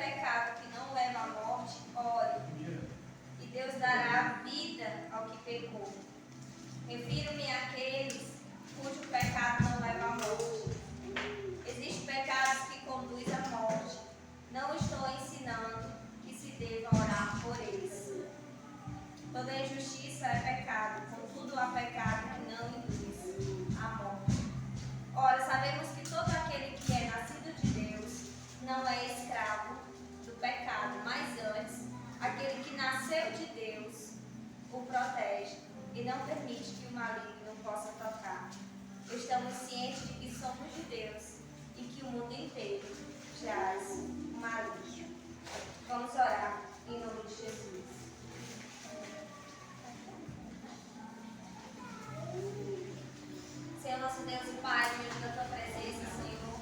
pecado que não leva à morte, ore, e Deus dará vida ao que pecou. Refiro-me àqueles cujo pecado não leva à morte. Existem pecados que conduzem à morte. Não estou ensinando que se deva orar por eles. Toda injustiça é pecado, contudo há pecado que não induz à morte. Ora, sabemos que todo aquele que é nascido de Deus não é escravo do pecado, mas antes, aquele que nasceu de Deus o protege e não permite que o maligno possa tocar. Estamos cientes de que somos de Deus e que o mundo inteiro jaz o maligno. Vamos orar em nome de Jesus. Senhor, nosso Deus e Pai, diante da tua presença, Senhor,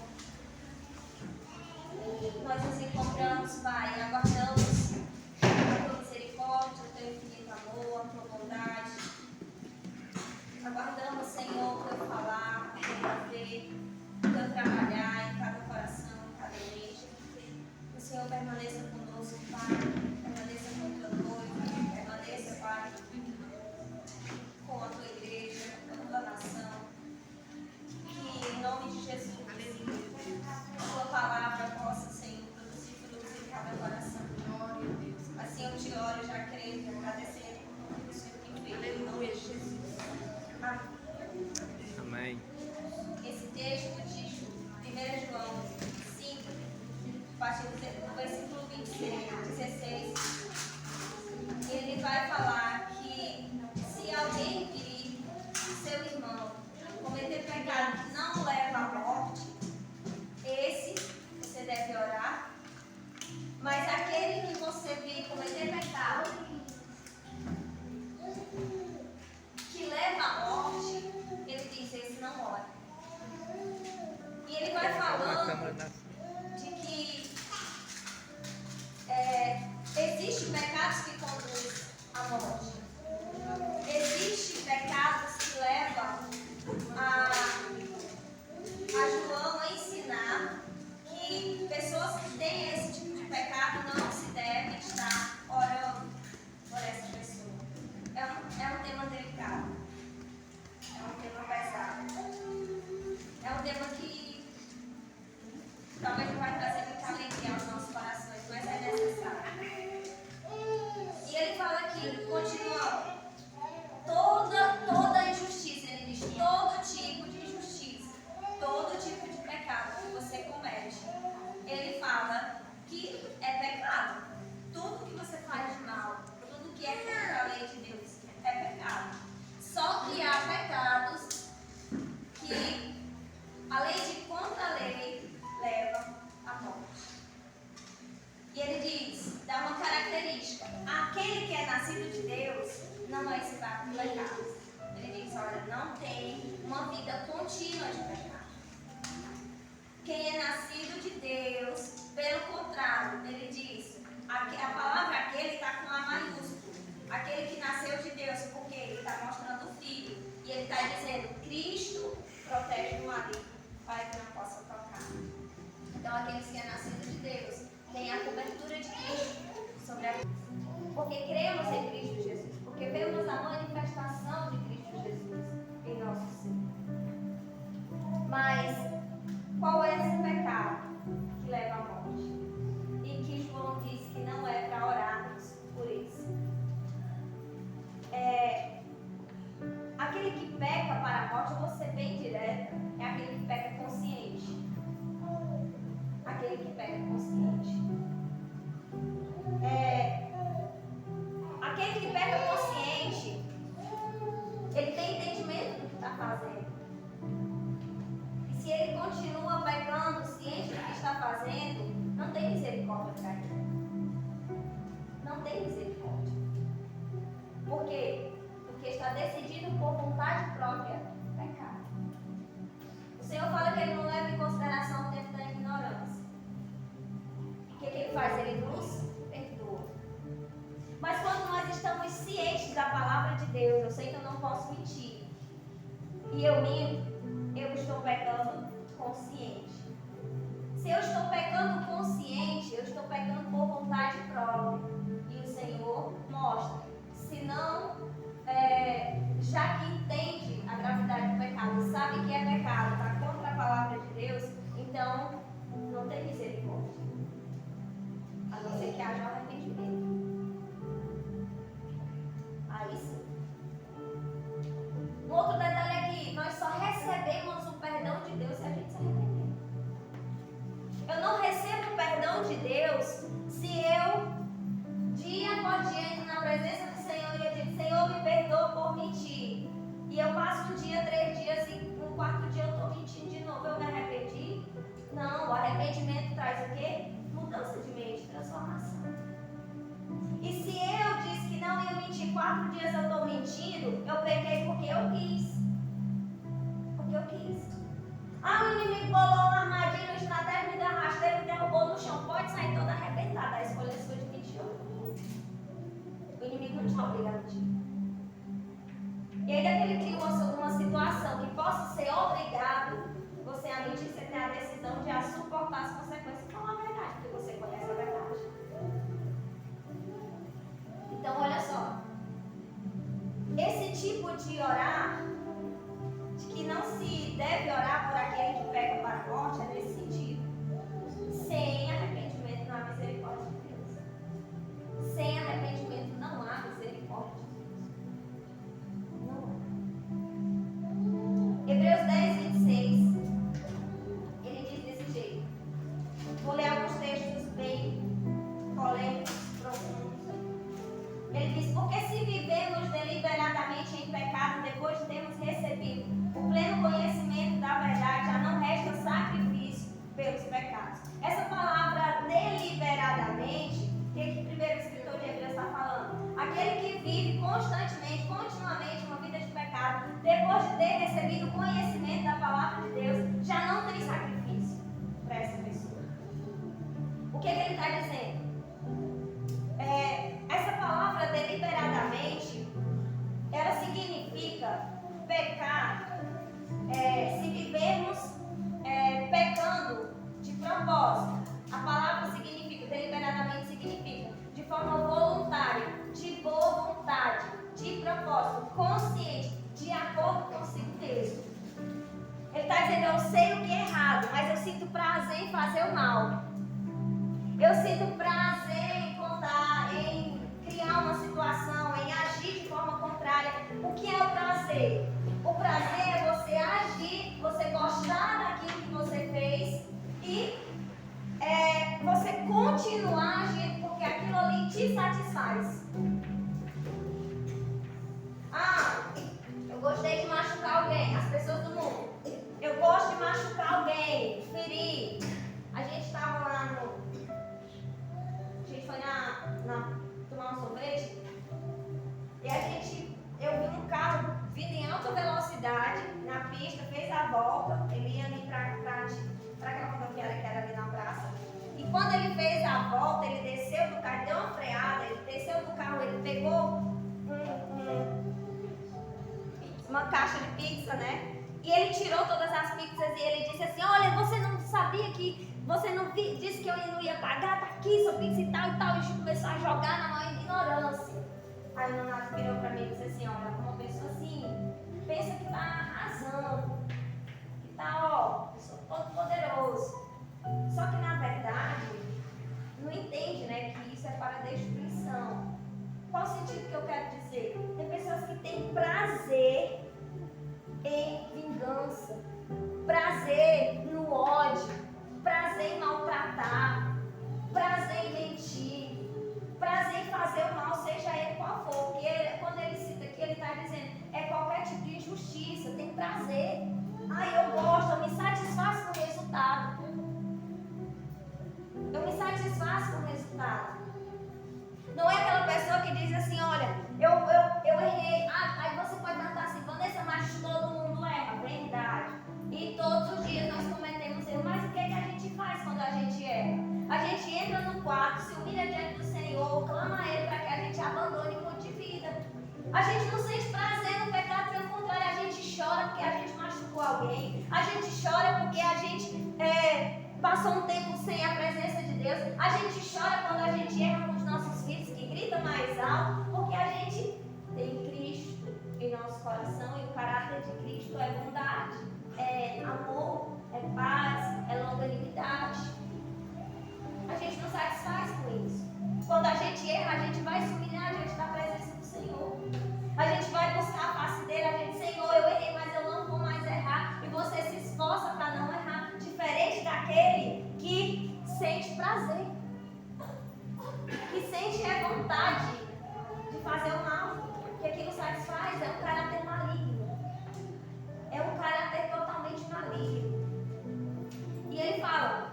nós nos encontramos, Pai, e aguardamos a tua misericórdia, o teu infinito amor, a tua bondade. Aguardamos, Senhor, o teu falar, o teu fazer, o teu trabalhar em cada coração, em cada mente. Que o Senhor permaneça conosco, Pai, permaneça com o teu noivo, permaneça, Pai, com a tua igreja, com a tua nação. Que em nome de Jesus, a tua palavra possa, Senhor, produzir frutos em cada coração. Assim eu te oro, já crendo, agradecendo por tudo que o Senhor tem feito. Em nome de Jesus. Amém. Esse texto de 1 João 5, a partir do versículo 16, ele vai falar que se alguém ferir seu irmão, cometer pecado que não leva à morte, esse você deve orar. Mas aquele que você vir cometer pecado que leva à morte, ele diz, esse não ora. E ele vai falando de que existem pecados que conduzem à morte. Existem pecados que levam a João a ensinar que pessoas que têm esse tipo de pecado não se devem estar orando por essa pessoa. É um tema delicado. É um tema pesado. É um tema que talvez não vai trazer muita alegria aos nossos corações, mas é necessário. E ele fala aqui, continuando, toda injustiça, ele diz, todo tipo de injustiça, todo tipo de pecado que você comete, ele fala que é pecado. Tudo que você faz de mal, tudo que é contra a lei de Deus, é pecado. Só que há pecados que a lei de contra a lei leva à morte. E ele diz, dá uma característica, aquele que é nascido de Deus não é escravo do pecado. Ele diz, olha, não tem uma vida contínua de pecado. Quem é nascido de Deus, pelo contrário, ele diz, a palavra aquele está com A maiúsculo. Aquele que nasceu de Deus, porque ele está mostrando o Filho. E ele está dizendo, Cristo protege do maligno, para que não possa tocar. Então, aqueles que é nascido de Deus, têm a cobertura de Cristo sobre a vida. Porque cremos em Cristo Jesus. Porque vemos a manifestação de Cristo Jesus em nosso ser. Mas, qual é esse pecado que leva à morte? E que João diz que não é para orarmos por isso. Aquele que peca para a morte, eu vou ser bem direta, é aquele que peca consciente. Aquele que peca consciente. Aquele que peca consciente, ele tem entendimento do que está fazendo. E se ele continua pecando, ciente do que está fazendo, não tem misericórdia para ele. Não tem misericórdia. Por quê? Porque está decidido por vontade própria pecar. O Senhor fala que ele não leva em consideração o tempo da ignorância. E o que ele faz? Ele nos perdoa. Mas quando nós estamos cientes da palavra de Deus, eu sei que eu não posso mentir. E eu minto, eu estou pecando consciente. Se eu estou pecando consciente, eu estou pecando resolve e o Senhor mostra. Se não, já que entende a gravidade do pecado, sabe que é pecado, está contra a palavra de Deus, então não tem misericórdia. A não ser que haja arrependimento. Aí sim. Um outro detalhe é que nós só recebemos o perdão de Deus se a gente se arrepender. Eu não recebo o perdão de Deus se eu, dia após dia, entro na presença do Senhor e eu digo: Senhor, me perdoa por mentir. E eu passo um dia, 3 dias e no 4º dia eu estou mentindo de novo. Eu me arrependi? Não, o arrependimento traz o quê? Mudança de mente, transformação. E se eu disse que não ia mentir, 4 dias eu estou mentindo, eu pequei porque eu quis. Porque eu quis. Ah, o inimigo bolou uma armadilha, uma estratégia, me deu rasteiro, me derrubou no chão. Pode sair toda arrebentada. A escolha sua de mentir ou não. O inimigo não te obriga a mentir. E ainda que ele crie uma situação que possa ser obrigado você a mentir, você tem a decisão de a suportar as consequências e falar a verdade, porque você conhece a verdade. Então, olha só. Esse tipo de orar, de que não se deve orar por aquele que peca para a morte, é nesse sentido. Sem arrependimento não há misericórdia de Deus. Sem arrependimento não há misericórdia de Deus. Não há. Hebreus 10, 26. Ele diz desse jeito. Vou ler alguns textos bem polêmicos, profundos. Ele diz: porque se vivemos deliberadamente em pecado depois de termos recebido o pleno conhecimento da verdade, já não resta sacrifício pelos pecados. Essa palavra deliberadamente, o que o primeiro escritor de Hebreus está falando? Aquele que vive constantemente, continuamente uma vida de pecado, depois de ter recebido o conhecimento da palavra de Deus, já não tem sacrifício para essa pessoa. O que ele está dizendo? Essa palavra deliberadamente, ela significa pecar, se vivermos pecando de propósito. A palavra significa, deliberadamente significa, de forma voluntária, de boa vontade, de propósito, consciente, de acordo consigo mesmo. Ele está dizendo: eu sei o que é errado, mas eu sinto prazer em fazer o mal. Eu sinto prazer em contar, em criar uma situação, em agir de forma contrária. O que é o prazer? O prazer é você agir, você gostar daquilo que você fez e você continuar agindo porque aquilo ali te satisfaz. Ah, eu gostei de machucar alguém, as pessoas do mundo. Eu gosto de machucar alguém, ferir. A gente estava lá no... A gente foi tomar um sorvete e eu vi um carro vindo em alta velocidade na pista, fez a volta, ele ia ali para aquela rodoviária que era ali na praça. E quando ele fez a volta, ele desceu do carro, deu uma freada, ele desceu do carro, ele pegou uma caixa de pizza, né? E ele tirou todas as pizzas e ele disse assim: olha, você não sabia que... Você não disse que eu não ia pagar, tá aqui sua pizza e tal. E a gente começou a jogar na maior ignorância. Aí o Nonato virou pra mim e disse assim: olha, uma pessoa assim, pensa que tá arrasando, que tá, eu sou todo poderoso. Só que na verdade, não entende, né, que isso é para destruição. Qual o sentido que eu quero dizer? Tem pessoas que têm prazer em vingança, prazer no ódio, prazer em maltratar, prazer em mentir, prazer em fazer o mal, seja ele qual for. Porque quando ele cita aqui, ele está dizendo, é qualquer tipo de injustiça, tem prazer. Eu gosto, eu me satisfaço com o resultado. Eu me satisfaço com o resultado. Não é aquela pessoa que diz assim: olha, eu errei. Aí você pode perguntar assim: Vanessa, mas todo mundo erra. Verdade. E todos os dias nós cometemos erro. Mas o que é que a gente faz quando a gente erra? A gente entra no quarto, se humilha diante do Senhor, clama a Ele para que a gente abandone o mundo de vida. A gente não sente prazer no pecado, pelo contrário, a gente chora porque a gente machucou alguém. A gente chora porque a gente passou um tempo sem a presença de Deus. A gente chora quando a gente erra com os nossos grita mais alto, porque a gente tem Cristo em nosso coração e o caráter de Cristo é bondade, é amor, é paz, é longanimidade. A gente não satisfaz com isso. Quando a gente erra, a gente vai se humilhar diante da presença do Senhor. A gente vai buscar a face dele, a gente, Senhor, eu errei, mas eu não vou mais errar. E você se esforça para não errar. Diferente daquele que sente prazer, que sente vontade de fazer o mal, que aquilo satisfaz, é um caráter maligno. É um caráter totalmente maligno. E ele fala,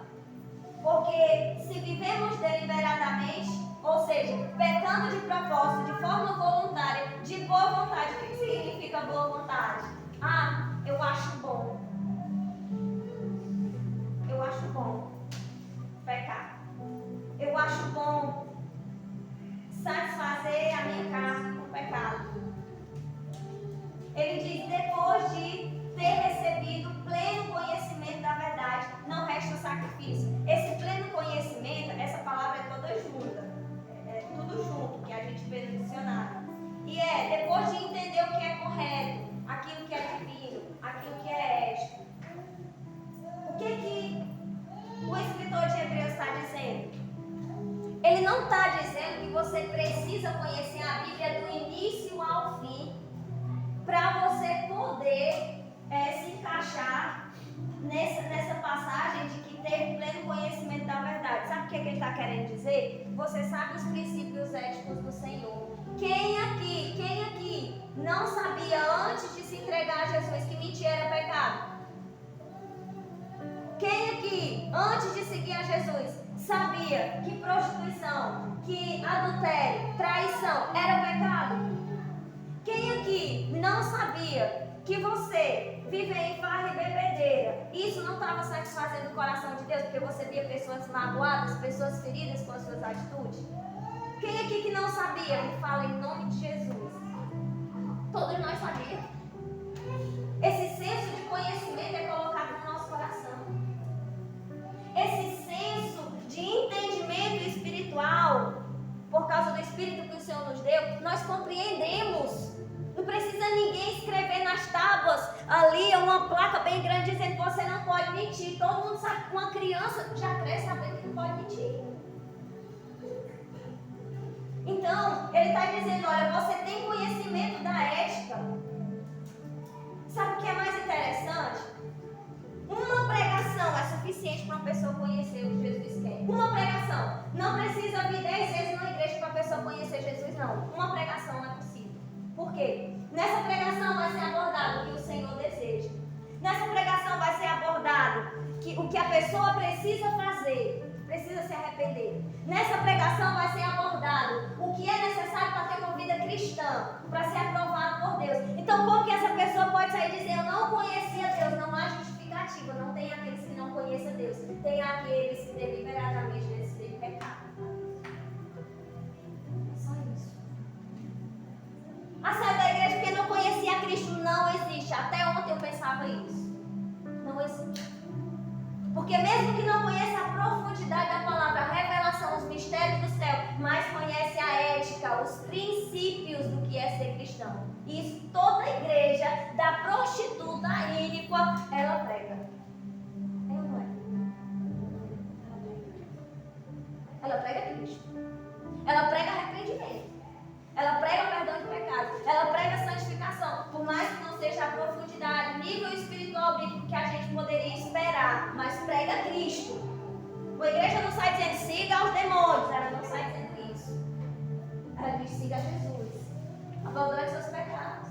porque se vivemos deliberadamente, ou seja, pecando de propósito, de forma voluntária, de boa vontade. O que significa boa vontade? Ah, eu acho bom. Eu acho bom pecar. Eu acho bom satisfazer a minha carne com o pecado. Ele diz, depois de ter recebido pleno conhecimento da verdade, não resta sacrifício. Esse pleno conhecimento, essa palavra é toda junta. É tudo junto que a gente vê no dicionário. E depois de entender o que é correto, aquilo que é divino, aquilo que é ético. O que o escritor de Hebreus está dizendo? Ele não está dizendo que você precisa conhecer a Bíblia do início ao fim para você poder se encaixar nessa passagem de que teve pleno conhecimento da verdade. Sabe o que ele está querendo dizer? Você sabe os princípios éticos do Senhor. Quem aqui não sabia antes de se entregar a Jesus que mentir era pecado? Quem aqui, antes de seguir a Jesus, sabia que prostituição, que adultério, traição era pecado? Quem aqui não sabia que você viver em farra e bebedeira, isso não estava satisfazendo o coração de Deus, porque você via pessoas magoadas, pessoas feridas com as suas atitudes? Quem aqui que não sabia, me fala em nome de Jesus. Todos nós sabíamos. Esse senso de conhecimento é colocado no nosso coração. Esse senso de entendimento espiritual, por causa do Espírito que o Senhor nos deu, nós compreendemos. Não precisa ninguém escrever nas tábuas ali uma placa bem grande dizendo que você não pode mentir. Todo mundo sabe que uma criança já cresce sabendo que não pode mentir. Então, ele está dizendo, olha, você tem conhecimento da ética. Sabe o que é mais interessante? Uma pregação é suficiente para uma pessoa conhecer o que Jesus quer. Uma pregação. Não precisa vir 10 vezes na igreja para a pessoa conhecer Jesus, não. Uma pregação não é possível. Por quê? Nessa pregação vai ser abordado o que o Senhor deseja. Nessa pregação vai ser abordado o que a pessoa precisa fazer. Precisa se arrepender. Nessa pregação vai ser abordado o que é necessário para ter uma vida cristã, para ser aprovado por Deus. Então, como que essa pessoa pode sair e dizer, eu não conhecia Deus? Não há justificativa. Não tem aqueles que não conhecem Deus. Tem aqueles que deliberadamente decidem pecar. É só isso. A saída da igreja porque não conhecia Cristo não existe. Até ontem eu pensava isso. Não existe. Porque mesmo que não conheça a profundidade da palavra, a revelação, os mistérios do céu, mas conhece a ética, os princípios do que é ser cristão. E isso toda a igreja, da prostituta à ínicua, ela prega. É ou não é? Ela prega Cristo. Ela prega arrependimento. Ela prega o perdão de pecado. Ela prega a santificação. Por mais que não seja a profundidade, nível espiritual bíblico que a gente poderia esperar, mas prega Cristo. A igreja não sai dizendo siga os demônios. Ela não sai dizendo isso. Ela diz siga Jesus. Abandone seus pecados.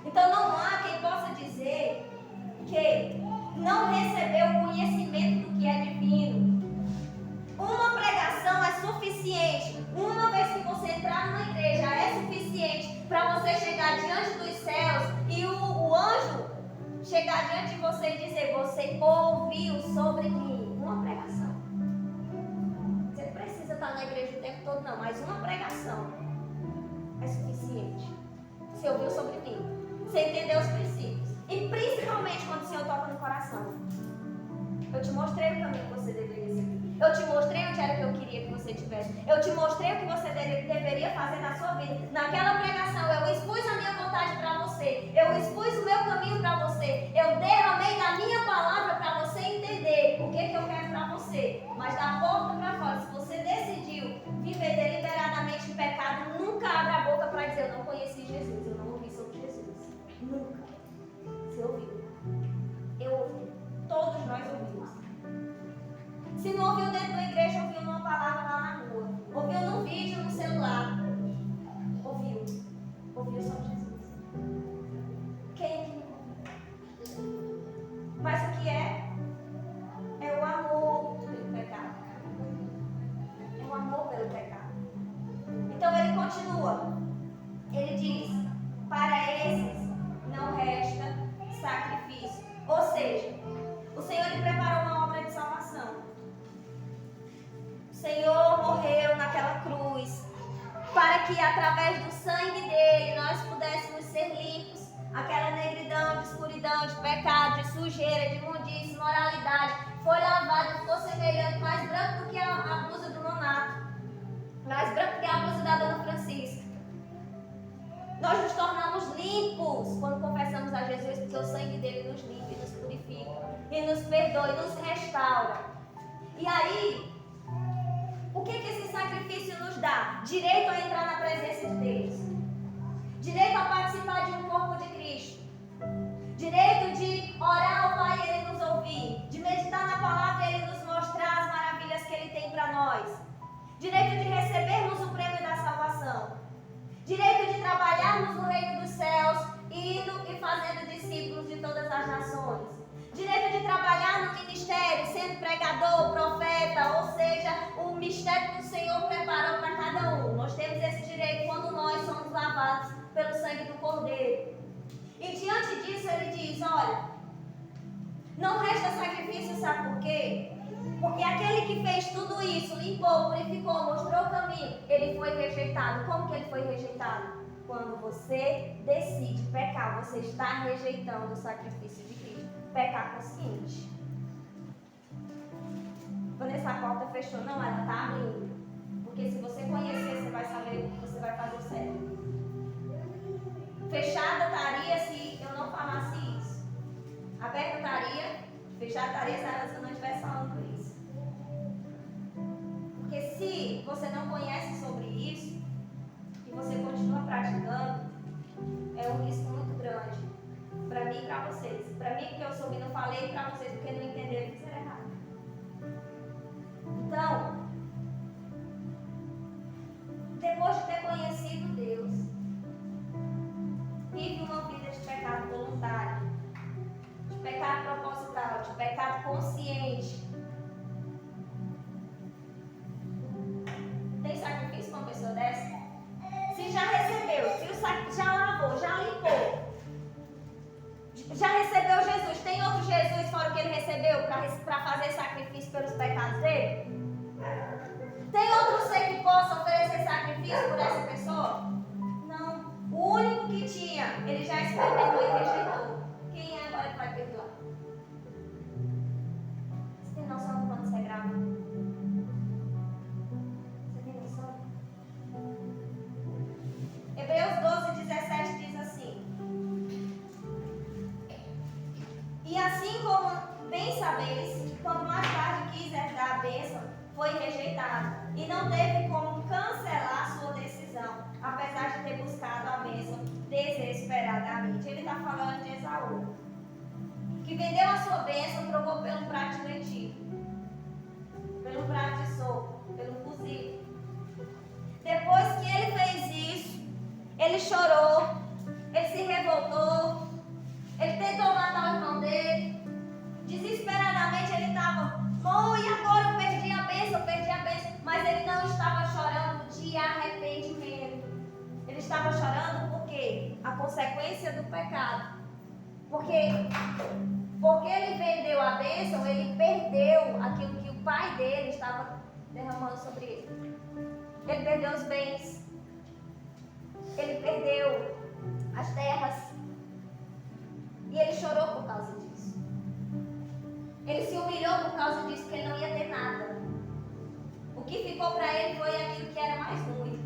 Então não há quem possa dizer que não recebeu o conhecimento do que é divino. Uma pregação é suficiente. Uma vez que você entrar numa igreja, é suficiente para você chegar diante dos céus e o anjo chegar diante de você e dizer, você ouviu sobre mim. Uma pregação. Você não precisa estar na igreja o tempo todo não, mas uma pregação é suficiente. Você ouviu sobre mim. Você entendeu os princípios. E principalmente quando o Senhor toca no coração. Eu te mostrei o caminho que você deveria seguir. Eu te mostrei onde era que eu queria que você estivesse. Eu te mostrei o que você deveria fazer na sua vida. Naquela pregação, eu expus a minha vontade para você. Eu expus o meu caminho para você. Eu derramei da minha palavra para você entender o que eu quero para você. Mas da porta para fora, se você decidiu viver deliberadamente em pecado, nunca abra a boca para dizer: eu não conheci Jesus, eu não ouvi sobre Jesus. Nunca. Você ouviu? Eu ouvi. Todos nós ouvimos. Se não ouviu dentro da igreja, ouviu numa palavra lá na rua. Ouviu num vídeo, no celular. Ouviu. Ouviu sobre Jesus. Quem é que não ouviu? Mas o que é? É o amor pelo pecado. É o amor pelo pecado. Então ele continua. Ele diz: para esses não resta sacrifício. Ou seja, o Senhor lhe preparou uma obra de salvação. O Senhor morreu naquela cruz para que através do sangue dele nós pudéssemos ser limpos. Aquela negridão, de escuridão, de pecado, de sujeira, de imundícia, imoralidade, foi lavado e ficou semelhante, mais branco do que a blusa do Nonato, mais branco que a blusa da Dona Francisca. Nós nos tornamos limpos quando confessamos a Jesus, porque o sangue dele nos limpa e nos purifica, e nos perdoa e nos restaura. E aí, o que esse sacrifício nos dá? Direito a entrar na presença de Deus, direito a participar de um corpo de Cristo, direito de orar ao Pai e Ele nos ouvir, de meditar na palavra e Ele nos mostrar as maravilhas que Ele tem para nós, direito de recebermos o prêmio da salvação, direito de trabalharmos no reino dos céus, indo e fazendo discípulos de todas as nações, direito de trabalhar no ministério, sendo pregador, profeta, ou seja, o mistério que o Senhor preparou para cada um. Nós temos esse direito quando nós somos lavados pelo sangue do Cordeiro. E diante disso ele diz: olha, não resta sacrifício, sabe por quê? Porque aquele que fez tudo isso, limpou, purificou, mostrou o caminho, ele foi rejeitado. Como que ele foi rejeitado? Quando você decide pecar, você está rejeitando o sacrifício de Cristo. Pecar consciente. Vanessa, a porta fechou. Não, ela está abrindo. Porque se você conhecer, você vai saber que você vai fazer certo. Fechada estaria se eu não falasse isso. Aberta estaria, fechada estaria se eu não estivesse falando isso. Porque se você não conhece sobre isso e você continua praticando, é um risco muito grande. Para mim e para vocês. Para mim, porque eu soube, não falei, e para vocês, porque não entenderam que isso era errado. Então, depois de ter conhecido Deus, vive uma vida de pecado voluntário, de pecado proposital, de pecado consciente. Tem sacrifício para uma pessoa dessa? Se já recebeu, se já lavou, já limpou, já recebeu Jesus, tem outro Jesus fora o que ele recebeu para fazer sacrifício pelos pecados dele? Tem outro ser que possa oferecer sacrifício por essa pessoa? Não. O único que tinha, ele já experimentou e rejeitou. Quem é agora que vai perdoar? Você tem noção de quando você é grave? Você tem noção? Hebreus 12:17 diz assim: e assim como bem sabeis, quando mais tarde quis herdar a bênção, foi rejeitado e não teve como cancelar sua decisão, apesar de ter buscado a bênção desesperadamente. Ele está falando de Esaú, que vendeu a sua bênção, trocou pelo prato de lentilha, pelo prato de sopa, pelo fuzil. Depois que ele fez isso, ele chorou, ele se revoltou, ele tentou matar o irmão dele. Desesperadamente ele estava: oh, e agora eu perdi a bênção. Mas ele não estava chorando de arrependimento. Ele estava chorando porque a consequência do pecado. Porque ele vendeu a bênção, ele perdeu aquilo que o pai dele estava derramando sobre ele. Ele perdeu os bens. Ele perdeu as terras. E ele chorou por causa disso. Ele se humilhou por causa disso, porque ele não ia ter nada. ficou para ele foi aquilo que era mais ruim.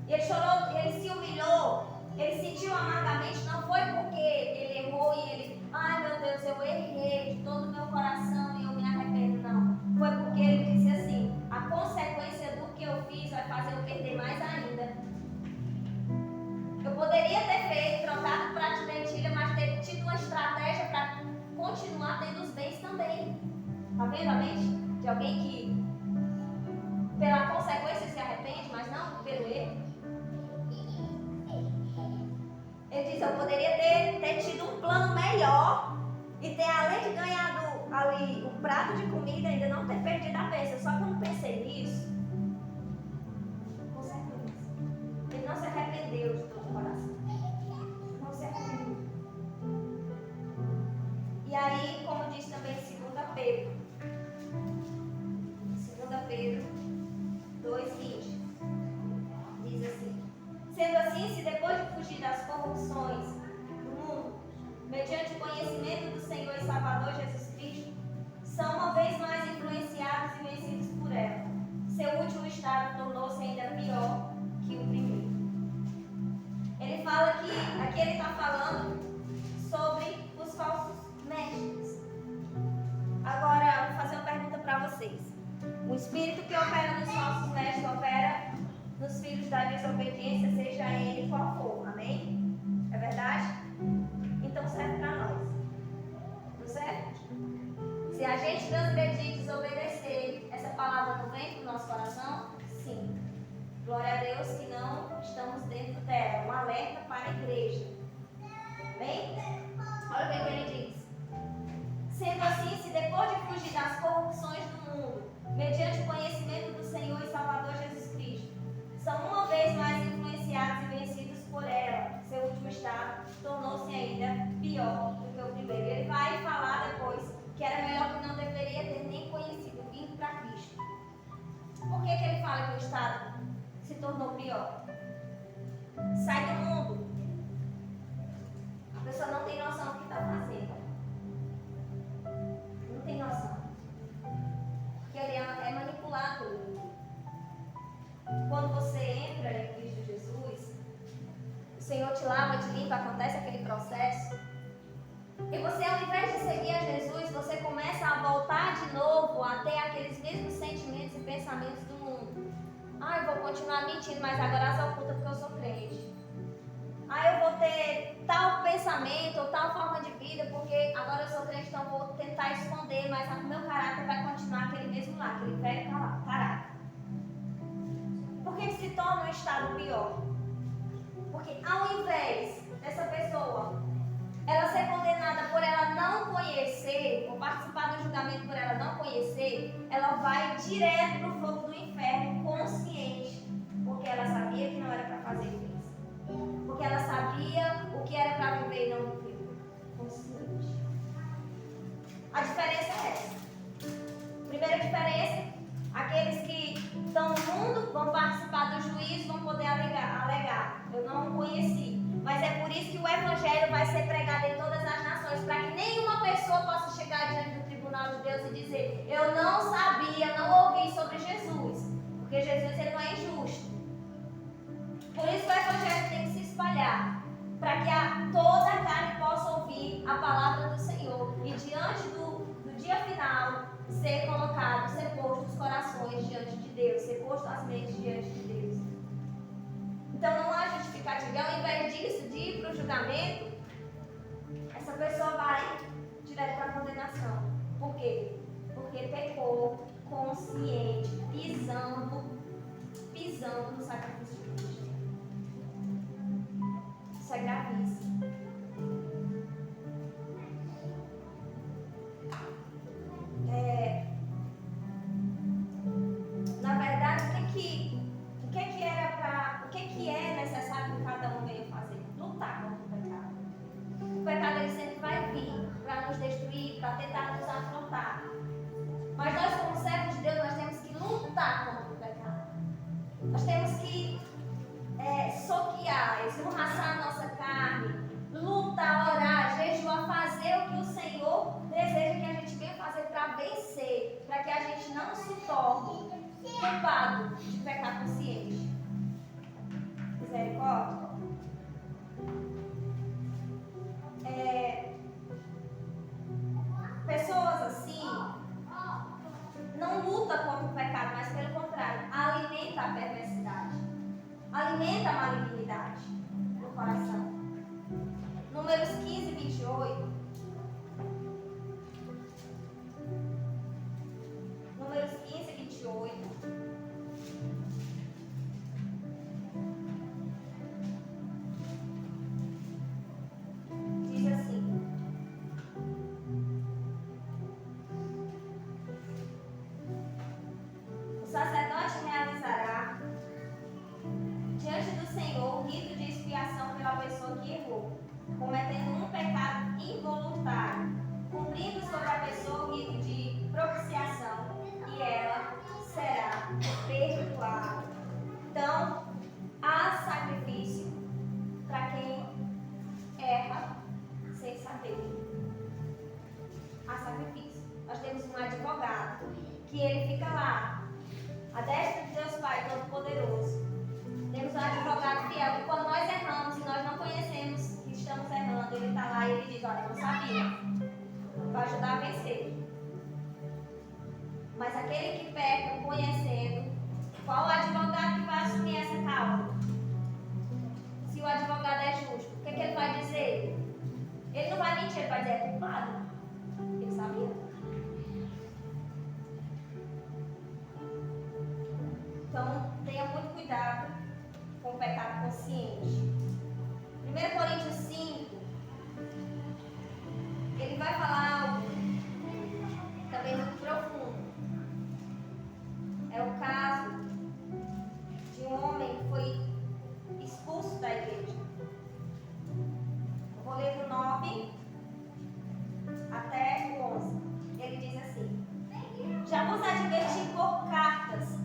Ele chorou, ele se humilhou, ele sentiu amargamente, não foi porque ele errou e ele, ai meu Deus, eu errei de todo o meu coração e eu me arrependo, não. Foi porque ele disse assim, a consequência do que eu fiz vai fazer eu perder mais ainda. Eu poderia ter feito, trocado o prato de lentilha, mas ter tido uma estratégia para continuar tendo os bens também. Está vendo a mente de alguém que pela consequência se arrepende, mas não pelo erro? Ele diz, eu poderia ter tido um plano melhor e ter, além de ganhar ali o prato de comida, ainda não ter perdido a bênção. Só que eu não pensei nisso. Consequência. Ele não se arrependeu de todo o coração. Não se arrependeu. E aí, como diz também 2 Pedro. 2 Pedro 2:20. Diz assim. Sendo assim, se depois de fugir das corrupções do mundo, mediante o conhecimento do Senhor e Salvador Jesus Cristo, são uma vez mais influenciados e vencidos por ela, seu último estado tornou-se ainda pior que o primeiro. Ele fala que, aqui ele está falando sobre os falsos mestres. Agora, vou fazer uma pergunta para vocês. O espírito que opera nos falsos mestres opera nos filhos da desobediência, seja ele qual for, amém? É verdade? Então serve para nós, não serve? Se a gente transgredir e desobedecer, essa palavra não vem para o nosso coração? Sim. Glória a Deus que não estamos dentro dela. Um alerta para a igreja. Bem? Olha o que ele diz. Sendo assim, se depois de fugir das corrupções do mundo, mediante o conhecimento do Senhor e Salvador Jesus Cristo, são uma vez mais influenciados e vencidos por ela, seu último estado tornou-se ainda pior do que o primeiro. Ele vai falar depois que era melhor que não deveria ter nem conhecido, vindo para Cristo. Por que ele fala que o estado se tornou pior? Sai do mundo. A pessoa não tem noção do que está fazendo. Não tem noção. Porque ele é manipulado. Quando você entra em Cristo Jesus, o Senhor te lava, te limpa, acontece aquele processo. E você, ao invés de seguir a Jesus, você começa a voltar de novo a ter aqueles mesmos sentimentos e pensamentos do mundo. Ah, eu vou continuar mentindo, mas agora as oculta porque eu sou crente. Ah, eu vou ter tal pensamento ou tal forma de vida porque agora eu sou crente, então eu vou tentar esconder, mas o meu caráter vai continuar aquele mesmo lá, aquele velho caráter. Por que se torna um estado pior? Porque ao invés dessa pessoa ela ser condenada por ela não conhecer, ou participar do julgamento por ela não conhecer, ela vai direto para o fogo do inferno consciente, porque ela sabia que não era para fazer isso, porque ela sabia o que era para viver e não viveu, consciente. A diferença é essa. Primeira diferença, aqueles que estão no mundo vão participar do juízo, vão poder alegar. Eu não conheci. Mas é por isso que o Evangelho vai ser pregado em todas as nações, para que nenhuma pessoa possa chegar diante do tribunal de Deus e dizer: eu não sabia, não ouvi sobre Jesus. Porque Jesus ele não é injusto. Por isso que o Evangelho tem que se espalhar, para que toda a carne possa ouvir a palavra do Senhor. E diante do dia final, ser colocado, ser posto os corações diante de Deus, ser posto as mentes diante de Deus. Então não há justificativa. E ao invés disso, de ir para o julgamento, essa pessoa vai direto para a condenação. Por quê? Porque pecou consciente, pisando no sacrifício de Cristo. Isso é gravíssimo. Na verdade, o que é necessário que cada um venha fazer? Lutar contra o pecado. O pecado ele sempre vai vir para nos destruir, para tentar nos afrontar. Mas nós, como servos de Deus, nós temos que lutar contra o pecado. Nós temos que soquear, esmurraçar a nossa carne, lutar, orar, jejuar, fazer o que o Senhor deseja que a gente venha fazer para vencer, para que a gente não se torne culpado de pecar consciente. Misericórdia. Pessoas assim não lutam contra o pecado, mas pelo contrário, alimenta a perversidade, alimenta a malignidade no coração. Números 15, 28. Números 15, 28. Diz assim: o sacerdote realizará diante do Senhor o rito de expiação pela pessoa que errou, cometendo um pecado involuntário, cumprindo sobre a pessoa o rito de propiciação, e ela será perdoada. Então, há sacrifício para quem erra sem saber. Há sacrifício. Nós temos um advogado que ele fica lá, à destra de Deus Pai Todo-Poderoso. Temos um advogado fiel que quando nós erramos e nós não conhecemos que estamos errando, ele está lá e ele diz: olha, eu não sabia. Vai ajudar a vencer. Mas aquele que peca conhecendo, qual o advogado que vai assumir essa causa? Se o advogado é justo, o que ele vai dizer? Ele não vai mentir, ele vai dizer: é culpado. Ele sabia. Então, tenha muito cuidado com o pecado consciente. 1 Coríntios 5, ele vai falar algo também muito profundo. É o caso de um homem que foi expulso da igreja. Eu vou ler do 9 até o 11. Ele diz assim: já vos adverti por cartas,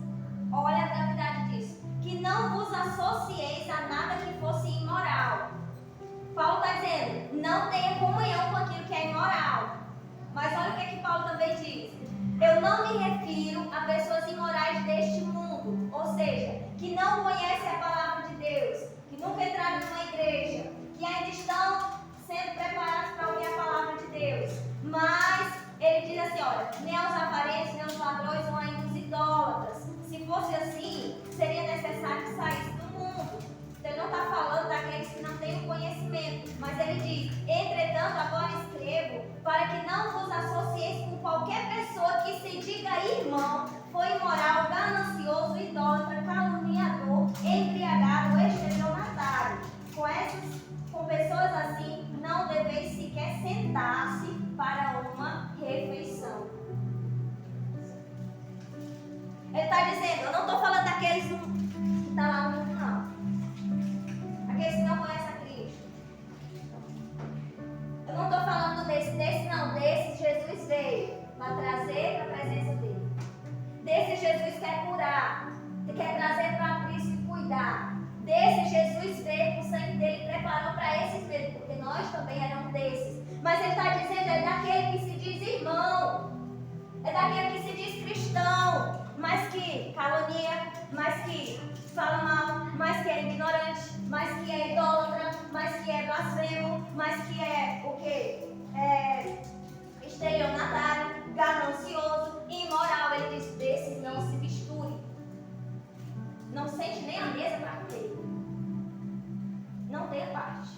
olha a gravidade disso, que não vos associeis a nada que fosse imoral. Paulo está dizendo: não tenha comunhão com aquilo que é imoral. Mas olha o que Paulo também diz: eu não me refiro a pessoas imorais deste mundo, ou seja, que não conhecem a palavra de Deus, que nunca entraram numa igreja, que ainda estão sendo preparados para ouvir a palavra de Deus. Mas ele diz assim: olha, nem aos avarentos, nem aos ladrões ou ainda os idólatras. Se fosse assim, seria necessário que saísse do mundo. Então, ele não está falando daqueles que não têm o conhecimento, mas ele diz: entretanto, agora escrevo para que não vos associeis com qualquer pessoa que se diga irmão, foi imoral, ganancioso, idólatra, caluniador, embriagado, estelionatário. Com pessoas assim, não deveis sequer sentar-se para uma refeição. Ele está dizendo: eu não estou falando daqueles que estão lá no mundo, não. Aqueles que não conhecem a Cristo. Eu não estou falando desse não. Desse Jesus veio para trazer para a presença dele. Desse Jesus quer curar, quer trazer para Cristo e cuidar. Desse Jesus veio, com o sangue dele preparou para esses mesmos, porque nós também éramos desses. Mas ele está dizendo: é daquele que se diz irmão, é daquele que se diz cristão, mas que calunia, mas que fala mal, mas que é ignorante, mas que é idólatra, mas que é blasfemo, mas que é o quê? Estelionatário, ganancioso, imoral. Ele diz: desses não se misture. Não sente nem a mesa para comer. Não dê parte.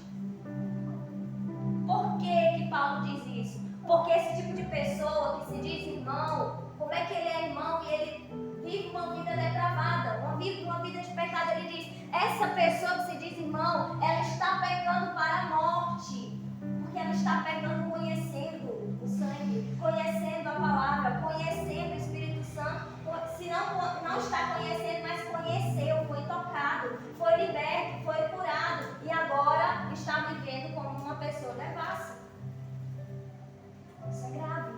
Por que Paulo diz isso? Porque esse tipo de pessoa que se diz irmão, como é que ele é irmão e ele vive uma vida depravada, uma vida de pecado? Ele diz: essa pessoa que se diz irmão, ela está pecando para a morte. Porque ela está pecando conhecendo o sangue, conhecendo a palavra, conhecendo o Espírito Santo. Se não está conhecendo, mas conheceu, foi tocado, foi liberto, foi curado e agora está vivendo como uma pessoa devassa. Isso é grave.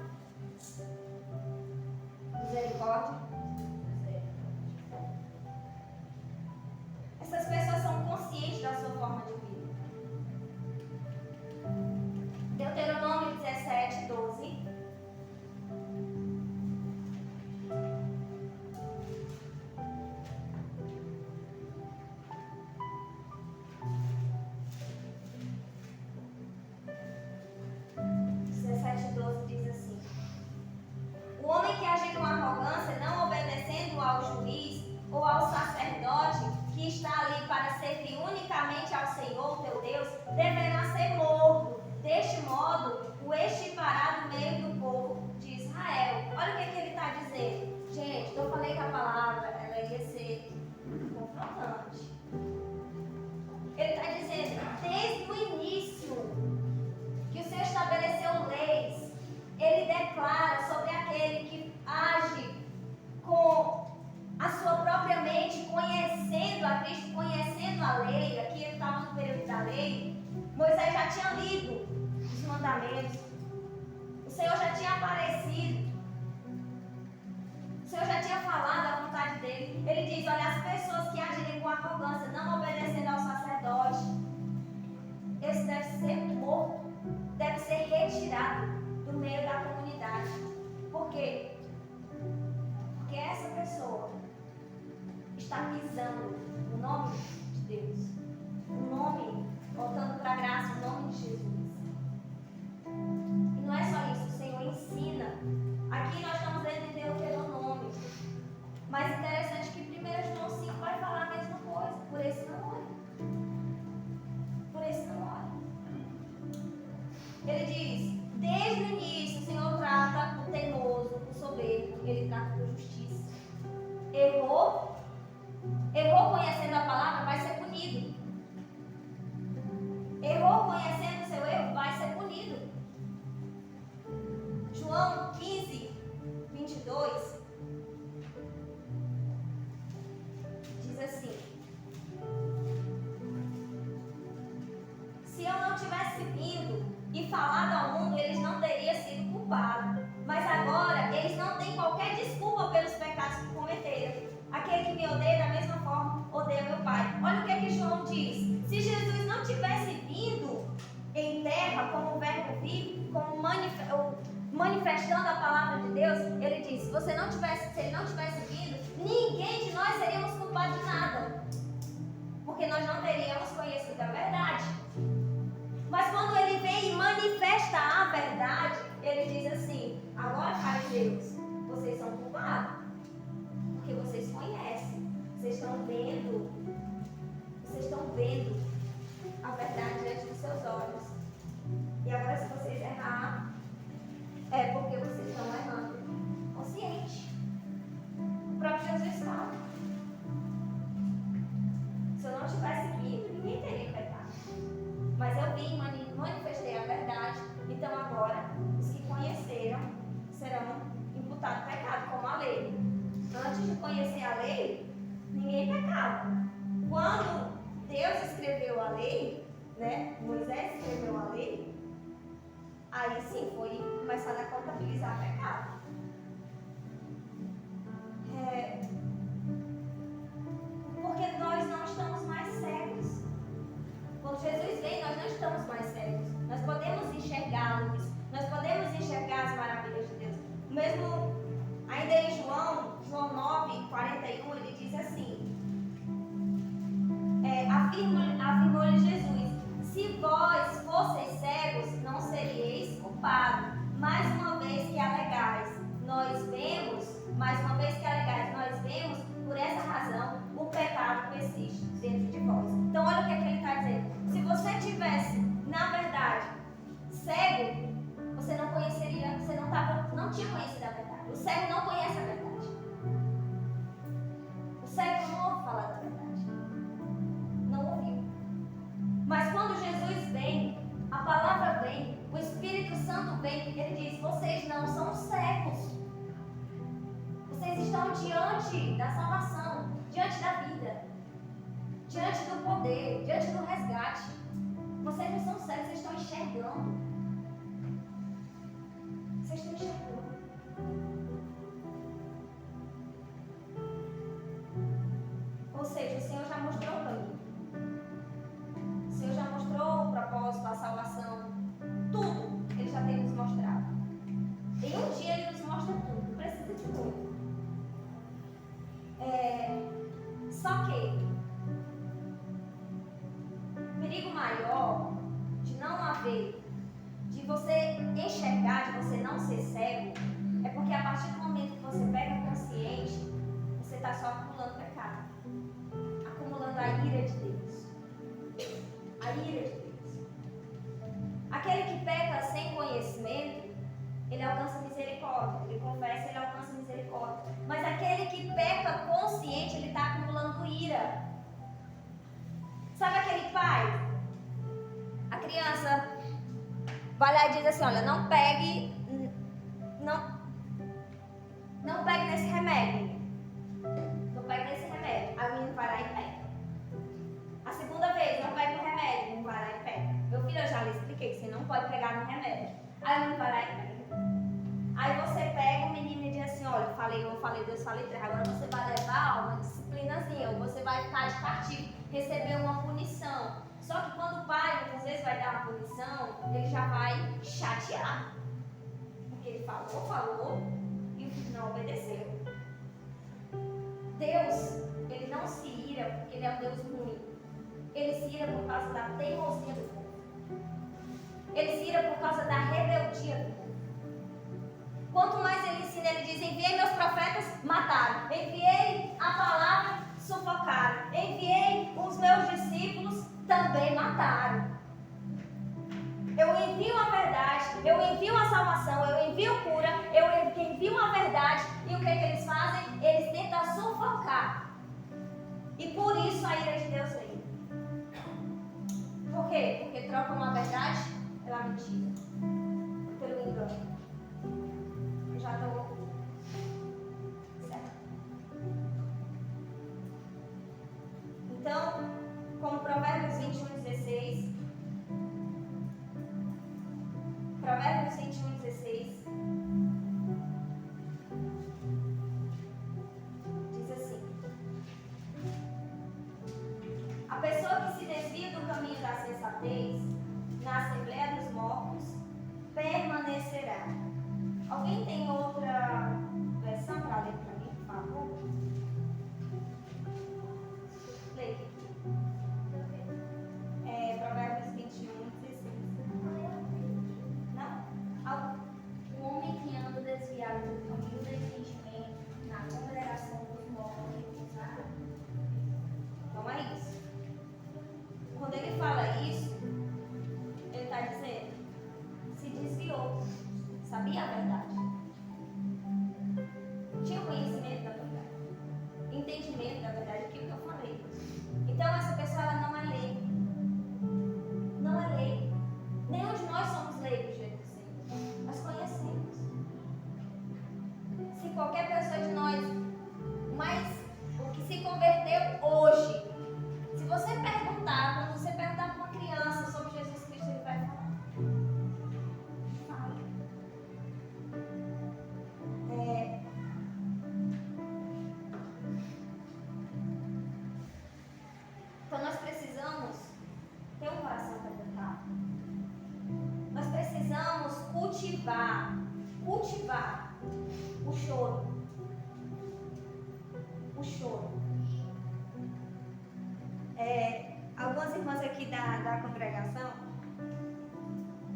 Misericórdia. Essas pessoas são conscientes da sua forma de vida. ao juiz ou ao sacerdote que está ali para servir unicamente ao Senhor teu Deus, deverá ser morto. Deste modo, o extirpará do meio do povo de Israel. Olha o que ele está dizendo. Gente, eu falei que a palavra ela ia ser confrontante. Ele está dizendo, desde o início, que o Senhor estabeleceu leis. Ele declara sobre aquele que age com a sua própria mente, conhecendo a Cristo, conhecendo a lei. Aqui ele estava no período da lei. Moisés já tinha lido os mandamentos. O Senhor já tinha aparecido. O Senhor já tinha falado a vontade dele. Ele diz, olha, as pessoas que agirem com arrogância, não obedecendo ao sacerdote, esse deve ser morto, deve ser retirado do meio da comunidade. Por quê? Porque essa pessoa está pisando no nome de Deus, o nome, voltando para a graça, o nome de Jesus. E não é só isso, o Senhor ensina. Aqui nós estamos lendo em Deuteronômio, mas interessante que 1 João 5 vai falar a mesma coisa. Por esse não olha. Por esse não olha. Ele diz, desde o início o Senhor trata o teimoso, o soberbo, ele trata com justiça. Errou conhecendo a palavra, vai ser punido. Errou conhecendo o seu erro, vai ser punido. João 15, 22 diz assim: se eu não tivesse vindo e falado ao mundo, eles não teriam sido culpados. Mas agora eles não têm qualquer desculpa pelos pecados que cometeram. Aquele que me odeia da mesma forma odeia meu Pai. Olha o que é que João diz. Se Jesus não tivesse vindo em terra como verbo vivo, como manifestando a palavra de Deus, ele diz, se ele não tivesse vindo, ninguém de nós seríamos culpados de nada. Porque nós não teríamos conhecido a verdade. Mas quando ele vem e manifesta a verdade, ele diz assim, agora, fariseus, vocês são culpados. Porque vocês conhecem, vocês estão vendo a verdade diante dos seus olhos. E agora, se vocês errar, é porque vocês estão errando consciente. O próprio Jesus fala. Se eu não tivesse vindo, ninguém teria pecado. Mas eu vim e manifestei a verdade. Então agora, os que conheceram serão imputados pecado, como a lei. Antes de conhecer a lei, ninguém pecava. Quando Deus escreveu a lei, né? Moisés escreveu a lei, aí sim foi começado a contabilizar pecado. Porque nós não estamos mais cegos. Quando Jesus vem, nós não estamos mais cegos. Nós podemos enxergá-los, nós podemos enxergar as maravilhas de Deus. Mesmo ainda em João 9, 41, ele diz assim, afirmou-lhe Jesus, se vós fosseis cegos, não seríeis culpados. Mais uma vez que alegais, nós vemos, por essa razão, o pecado persiste dentro de vós. Então olha o que é que ele está dizendo. Se você tivesse, na verdade, cego, você não conheceria, você não tinha conhecido a verdade. O cego não conhece a verdade. O cego não ouve falar da verdade. Não ouviu. Mas quando Jesus vem, a palavra vem, o Espírito Santo vem, ele diz, vocês não são cegos. Vocês estão diante da salvação, diante da vida, diante do poder, diante do resgate. Vocês não são cegos, vocês estão enxergando. Vocês estão enxergando. Ou seja, o Senhor já mostrou o caminho. O Senhor já mostrou o propósito, a salvação. Tudo Ele já tem nos mostrado. Em um dia Ele nos mostra tudo. Não precisa de muito. Só que o perigo maior de não haver, de você enxergar, de você não ser cego, é porque a partir do momento que você pega consciente, você está só acumulando pecado, acumulando a ira de Deus. A ira de Deus. Aquele que peca sem conhecimento, ele alcança misericórdia. Ele confessa, ele alcança misericórdia. Mas aquele que peca consciente, ele está acumulando ira. Sabe aquele pai? A criança vai lá e diz assim, olha, não pegue nesse remédio. Não pegue nesse remédio. Aí o menino vai lá e pega. A segunda vez, não pegue o remédio. O menino vai lá e pega. Meu filho, eu já lhe expliquei que você não pode pegar no remédio. Aí o menino vai lá e pega. Aí você pega o menino e diz assim, olha, eu falei 3, agora você vai levar uma disciplinazinha, ou você vai ficar de castigo, receber uma punição. Só que quando o pai, muitas vezes, vai dar uma punição, ele já vai chatear. Porque ele falou, e o filho não obedeceu. Deus, ele não se ira porque ele é um Deus ruim. Ele se ira por causa da teimosia do povo. Ele se ira por causa da rebeldia do povo. Quanto mais ele ensina, ele diz, enviei meus profetas, mataram. Enviei a palavra, sufocaram. Enviei os meus discípulos, também mataram. Eu envio a verdade, eu envio a salvação, eu envio cura, eu envio a verdade. E o que eles fazem? Eles tentam sufocar. E por isso a ira de Deus vem. Por quê? Porque trocam a verdade pela mentira, pelo engano. Eu já estou certo. Então, como Provérbios 21:16, Provérbios 21:16 diz assim: a pessoa que se desvia do caminho da sensatez, na Assembleia dos Mortos, permanecerá. Alguém tem outra versão para ler para mim, por favor? Leia. Provérbios 21:16. Não? O homem que anda desviado do caminho do entendimento, na congregação dos mortos, recusará. Então é isso. Quando ele fala isso, ele está dizendo, se desviou, sabia a verdade, tinha conhecimento da verdade, entendimento da verdade, aquilo que eu falei. Então essa pessoa, ela não é lei. Não é lei. Nenhum de nós somos leigos diante do Senhor. Nós conhecemos. Se qualquer pessoa de nós, mas o que se converteu hoje, se você perguntar, quando você perguntar para uma criança sobre Jesus Cristo, ele vai falar. Fala. Então nós precisamos ter um coração quebrantado. Nós precisamos cultivar o choro. O choro. Algumas irmãs aqui da congregação,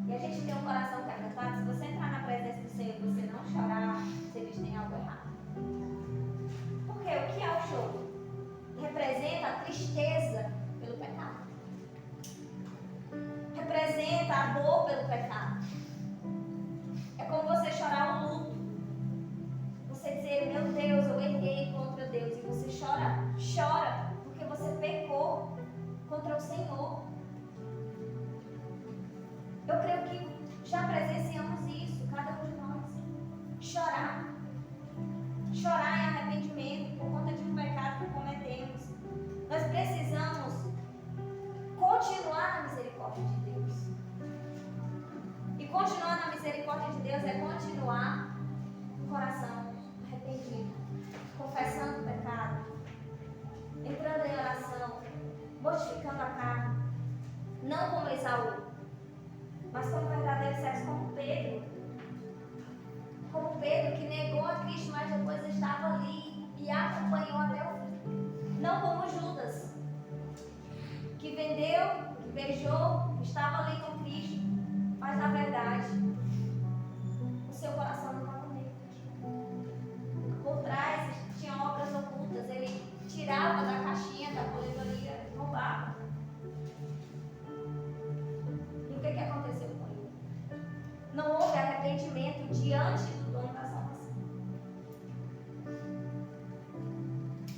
e a gente tem um coração quebrantado, se você entrar na presença do Senhor e você não chorar, você diz que tem algo errado. Porque o que é o choro? Representa a tristeza pelo pecado. Representa a dor pelo pecado. É como você chorar um luto. Você dizer, meu Deus, eu errei contra Deus. E você chora porque você pecou contra o Senhor. Eu creio que já presenciamos isso, cada um de nós. Chorar em arrependimento por conta de um pecado que cometemos. Nós precisamos continuar na misericórdia de Deus. E continuar na misericórdia de Deus é continuar com o coração arrependido, confessando o pecado, entrando em oração, mortificando a carne, não como Esaú, mas como verdadeiro sexo com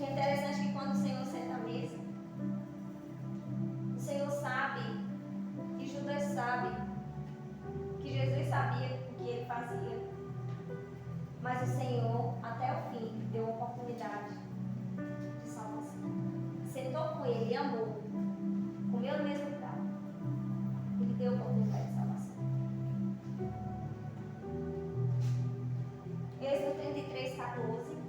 que é interessante que quando o Senhor senta à mesa, o Senhor sabe, e Judas sabe, que Jesus sabia o que ele fazia. Mas o Senhor, até o fim, deu uma oportunidade de salvação. Sentou com ele e amou. Comeu no mesmo prato. Ele deu a oportunidade de salvação. Êxodo 33, 14.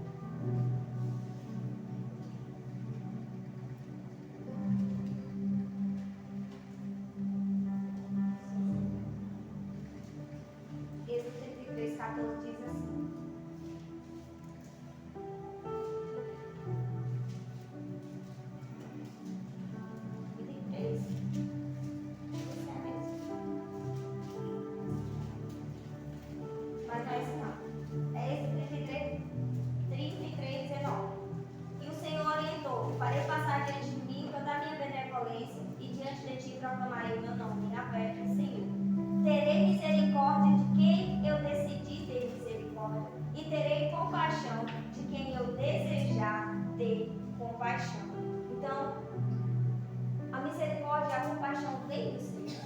Êxodo 33, 14 diz assim. Proclamarei o meu nome, aberto o Senhor. Terei misericórdia de quem eu decidi ter misericórdia, e terei compaixão de quem eu desejar ter compaixão. Então, a misericórdia e a compaixão vem do Senhor.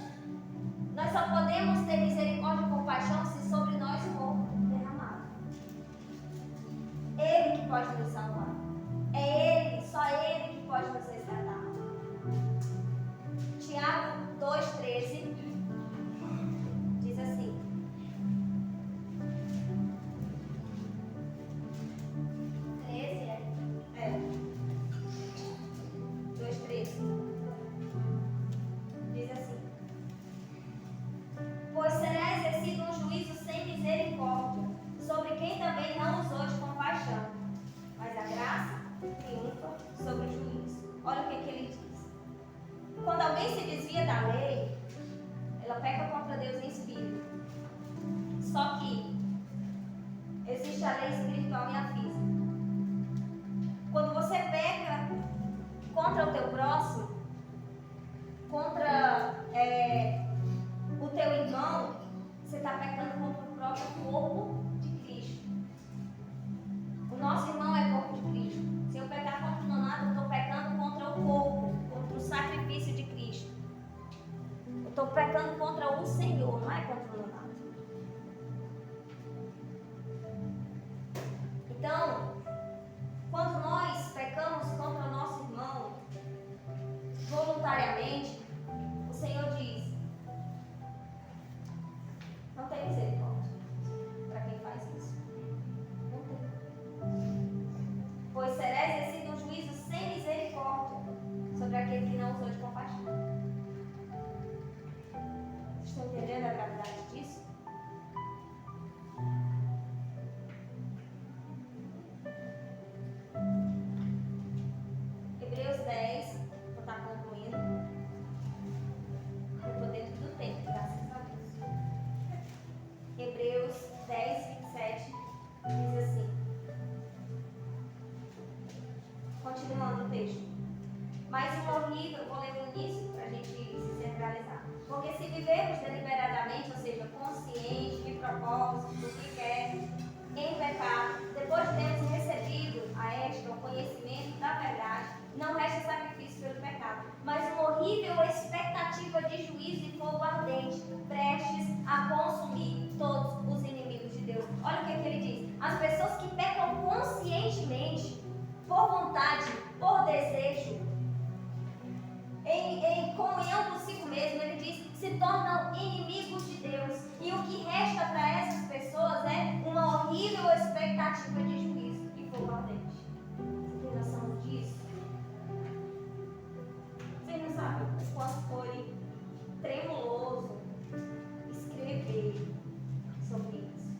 Nós só podemos ter misericórdia e compaixão se sobre nós for derramado. Ele que pode nos salvar. É Ele, só Ele que pode nos resgatar. Tiago 2,13 diz assim: diz assim: pois será exercido um juízo sem misericórdia sobre quem também não usou de compaixão, mas a graça triunfa sobre o juízo. Olha o que ele diz. Quando alguém se desvia da lei, ela peca contra Deus em espírito. Só que existe a lei espiritual e a física. Quando você peca contra o teu próximo, contra o teu irmão, você está pecando contra o próprio corpo de Cristo. O nosso irmão é corpo de Cristo. Se eu pecar contra o nonato, eu estou pecando contra o corpo, contra o sacrifício de Cristo. Eu estou pecando contra o Senhor, não é contra o nonato. Então, quando nós pecamos contra o nosso irmão, voluntariamente, o Senhor diz: não tem misericórdia para quem faz isso. Não tem. Pois será exercido um juízo sem misericórdia sobre aquele que não usou de compaixão. Vocês estão entendendo a gravidade disso? Hebreus 10, vou estar concluindo. Eu estou dentro do tempo, graças a Deus. Hebreus 10, 27 diz assim. Continuando o texto. Mas o horrível, vou ler o início para a gente se centralizar. Porque se vivermos deliberadamente, ou seja, consciente de propósito, do que quer, em pecado, depois de termos recebido a esta o conhecimento da verdade, não resta sacrifício pelo pecado, mas uma horrível expectativa de juízo e fogo ardente, prestes a consumir todos os inimigos de Deus. Olha o que ele diz. As pessoas que pecam conscientemente, por vontade, por desejo, em comunhão consigo mesmo, ele diz, se tornam inimigos de Deus. E o que resta para essas pessoas é uma horrível expectativa de juízo e fogo ardente. Você tem noção disso? Vocês não sabem o quanto foi tremuloso escrever sobre isso.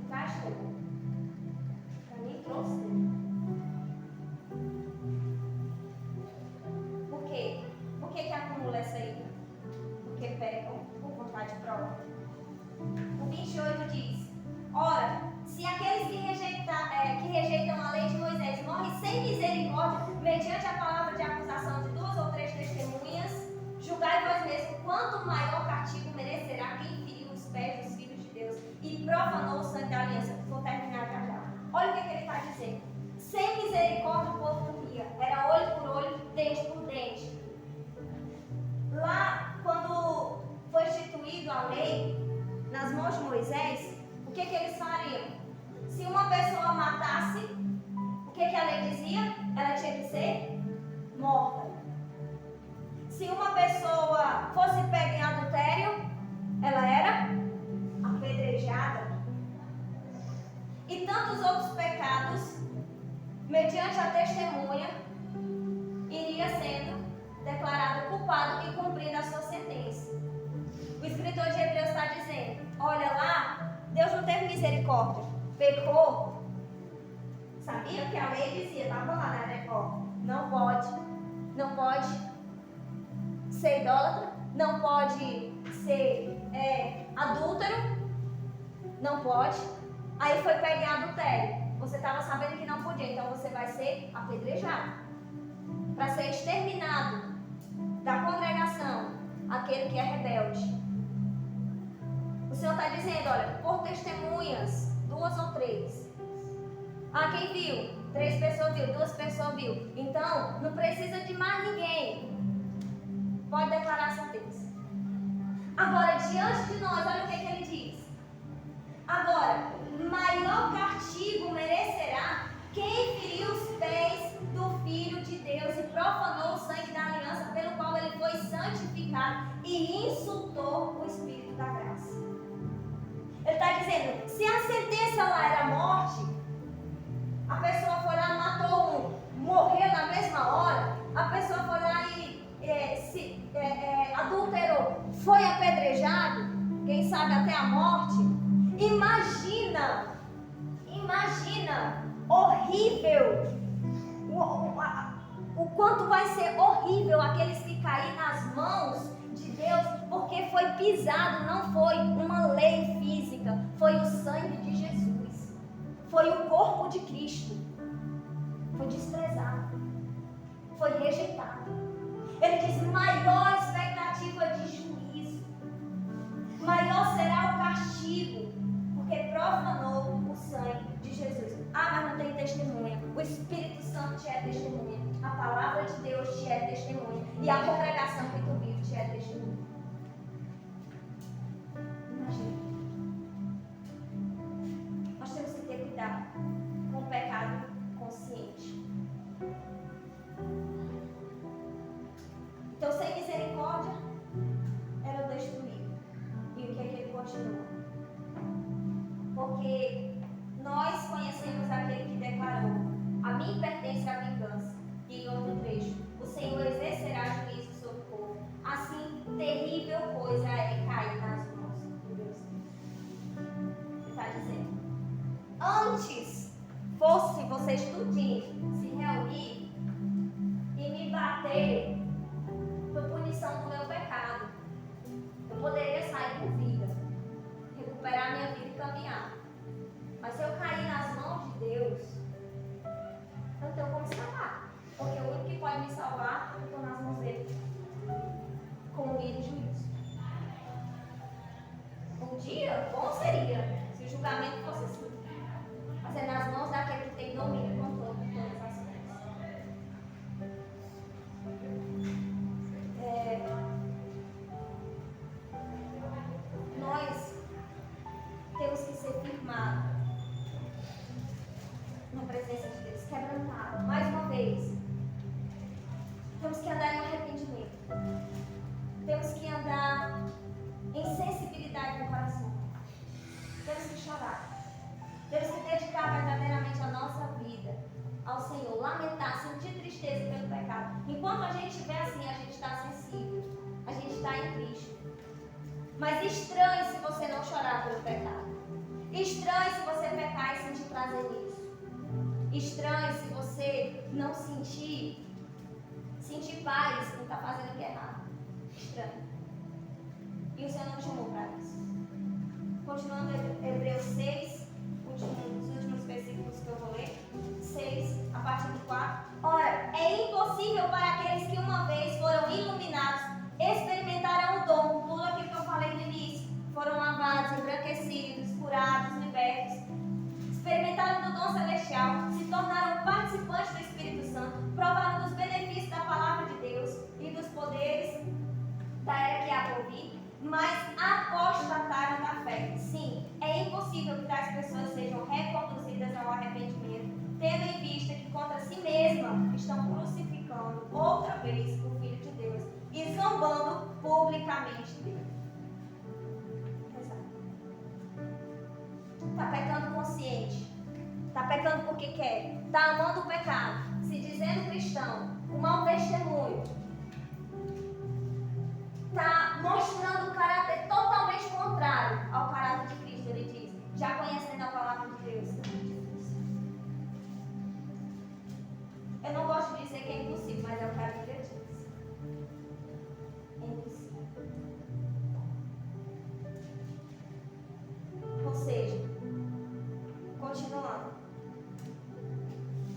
Encaixa, para mim trouxe. Por que acumula essa ira? Porque pecam por vontade própria. O 28 diz: ora, se aqueles que rejeitam a lei de Moisés morrem sem misericórdia, mediante a palavra de acusação de 2 ou 3 testemunhas, julgai vós mesmos quanto maior castigo merecerá quem feriu os pés dos filhos de Deus e profanou o sangue da aliança. Vou terminar já. Olha o que ele está dizendo. Sem misericórdia o povo não via. Era olho por olho, dente por dente. Lá, quando foi instituída a lei, nas mãos de Moisés, o que eles fariam? Se uma pessoa matasse, o que a lei dizia? Ela tinha que ser morta. Se uma pessoa fosse pega em adultério, ela era apedrejada. E tantos outros pecados, mediante a testemunha, iria sendo declarado culpado e cumprindo a sua sentença. O escritor de Hebreus está dizendo, olha lá, Deus não teve misericórdia, pecou. Sabia que a lei dizia, estava lá, né? Não pode ser idólatra, não pode ser adúltero, não pode. Aí foi pegar em adultério. Você estava sabendo que não podia, então você vai ser apedrejado. Para ser exterminado da congregação, aquele que é rebelde. O Senhor está dizendo, olha, por testemunhas, 2 ou 3. Quem viu? 3 pessoas viu, 2 pessoas viu. Então, não precisa de mais ninguém. Pode declarar a sentença. Agora, diante de nós, olha o que ele diz. Agora, maior castigo merecerá quem feriu os pés do Filho de Deus e profanou o sangue da aliança pelo qual ele foi santificado e insultou o Espírito da graça. Ele está dizendo, se a sentença lá era morte, a pessoa foi lá, matou um, morreu na mesma hora, a pessoa foi lá e adulterou, foi apedrejado, quem sabe até a morte. Imagina, horrível, o quanto vai ser horrível aqueles que caírem nas mãos de Deus, porque foi pisado, não foi uma lei física, foi o sangue de Jesus, foi o corpo de Cristo, foi desprezado, foi rejeitado. Ele diz, maior expectativa de juízo, maior será o castigo, porque profanou o sangue de Jesus. Mas não tem testemunha. O Espírito Santo te é testemunha. A palavra de Deus te é testemunha. E a congregação que tu vive te é testemunha. Imagina. Nós temos que ter cuidado com o pecado consciente. Então, sem misericórdia, era destruído. E o que é que ele continua? Porque nós conhecemos aquele que declarou, a mim pertence a vingança. E em outro trecho, o Senhor exercerá juízo sobre o povo. Assim, terrível coisa é cair nas mãos de Deus. Ele está dizendo, antes fosse vocês tudinho se reunir e me bater por punição do meu pecado, eu poderia sair com vida, recuperar minha vida e caminhar. Mas se eu cair nas mãos de Deus, eu não tenho como escapar. Porque o único que pode me salvar, eu estou nas mãos dele. Com ira e juízo. Um dia, bom seria, se o julgamento fosse assim. Mas é nas mãos daquele que tem domínio e controle de todas as coisas. Nós temos que ser firmados na presença de Deus, quebrantados. Mais uma vez, temos que andar em arrependimento. Temos que andar em sensibilidade no coração. Temos que chorar. Temos que dedicar verdadeiramente a nossa vida ao Senhor. Lamentar, sentir tristeza pelo pecado. Enquanto a gente estiver assim, a gente está sensível. A gente está em Cristo. Mas estranhe se você não chorar pelo pecado. Estranhe se você pecar e sentir prazer nisso. Estranhe se você não sentir paz em estar fazendo o que é errado. Estranho. E o Senhor não te chamou para isso. Continuando Hebreus 6, os últimos versículos que eu vou ler. 6, a partir do 4. Ora, é impossível para aqueles que uma vez foram iluminados experimentarão o dom, tudo aquilo que eu falei no início. Foram lavados, embranquecidos, curados, libertos. Experimentaram do dom celestial, se tornaram participantes estão crucificando outra vez o Filho de Deus e zombando publicamente dele. Está pecando consciente, está pecando porque quer, está amando o pecado, se dizendo cristão, com mau testemunho, está mostrando um caráter totalmente contrário ao caráter de Cristo. Ele diz, já conhecendo a palavra de Deus. Eu não gosto de dizer que é impossível, mas é o que a Bíblia diz. É impossível. Ou seja, continuando.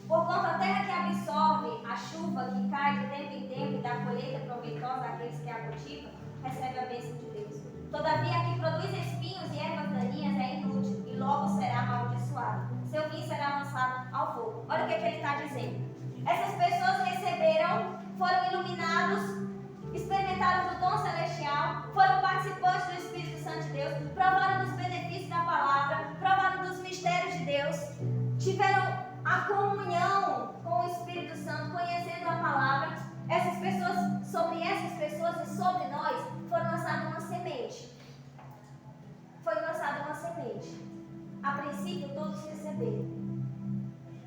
Porquanto a terra que absorve a chuva que cai de tempo em tempo e dá colheita proveitosa àqueles que a cultivam, recebe a bênção de Deus. Todavia, a que produz espinhos e ervas daninhas é inútil e logo será amaldiçoado. Seu fim será lançado ao fogo. Olha o que ele está dizendo. Essas pessoas receberam, foram iluminados, experimentaram do dom celestial, foram participantes do Espírito Santo de Deus, provaram dos benefícios da palavra, provaram dos mistérios de Deus, tiveram a comunhão com o Espírito Santo, conhecendo a palavra. Essas pessoas, sobre essas pessoas e sobre nós, foi lançada uma semente. Foi lançada uma semente. A princípio, todos receberam.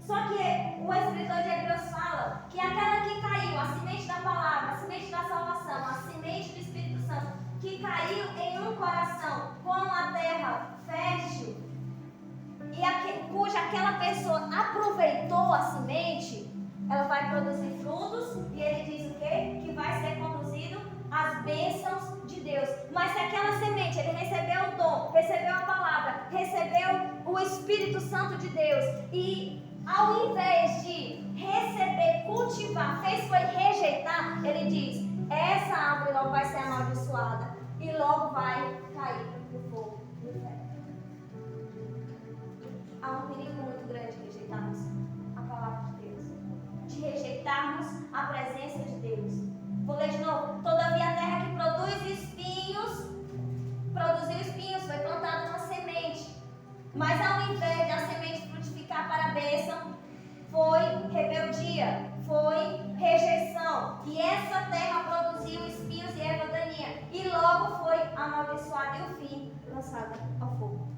Só que o escritor de Hebreus fala que aquela que caiu, a semente da palavra, a semente da salvação, a semente do Espírito Santo, que caiu em um coração com a terra fértil, e cuja aquela pessoa aproveitou a semente, ela vai produzir frutos, e ele diz o quê? Que vai ser conduzido às bênçãos de Deus. Mas se aquela semente, ele recebeu o dom, recebeu a palavra, recebeu o Espírito Santo de Deus, e ao invés de receber, cultivar, foi rejeitar, ele diz, essa árvore logo vai ser amaldiçoada e logo vai cair no fogo do inferno. Há um perigo muito grande de rejeitarmos a palavra de Deus, de rejeitarmos a presença de Deus. Vou ler de novo. Todavia a terra que produziu espinhos, foi plantada uma semente. Mas ao invés de a semente frutificar para a bênção, foi rebeldia, foi rejeição. E essa terra produziu espinhos e erva daninha. E logo foi amaldiçoada e o fim lançada ao fogo.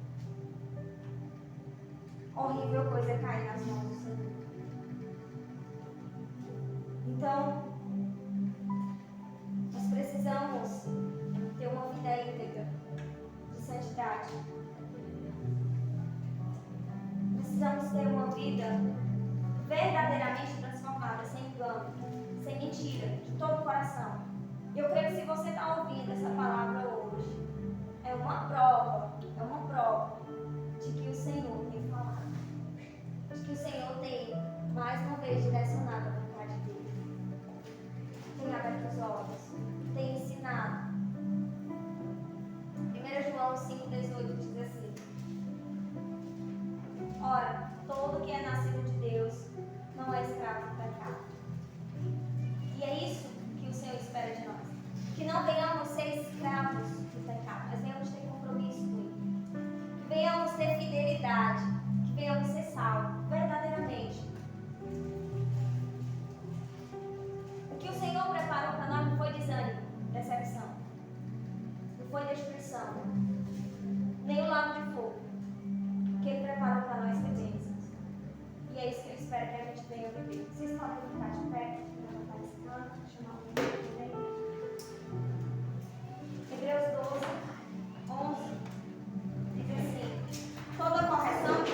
Horrível coisa é cair nas mãos do Senhor. Então, nós precisamos ter uma vida íntegra, de santidade. Precisamos ter uma vida verdadeiramente transformada, sem engano, sem mentira, de todo o coração. Eu creio que se você está ouvindo essa palavra hoje, é uma prova de que o Senhor tem falado, de que o Senhor tem, mais uma vez, direcionado a vontade dele, tem aberto os olhos, tem ensinado. 1 João 5,18 diz assim: ora, todo que é nascido de Deus não é escravo do pecado. E é isso que o Senhor espera de nós. Que não venhamos ser escravos do pecado, mas venhamos ter compromisso com Ele. Que venhamos ter fidelidade. Que venhamos ser salvos, verdadeiramente. O que o Senhor preparou para nós não foi desânimo, decepção. Não foi destruição. Nem o lago de fogo. O que Ele preparou para nós foi bênçãos. E é isso que Ele espera que a gente venha viver. Vocês podem ficar de pé, levantar esse canto, chamar o Senhor de bem. Hebreus 12, 11, diz assim: toda correção de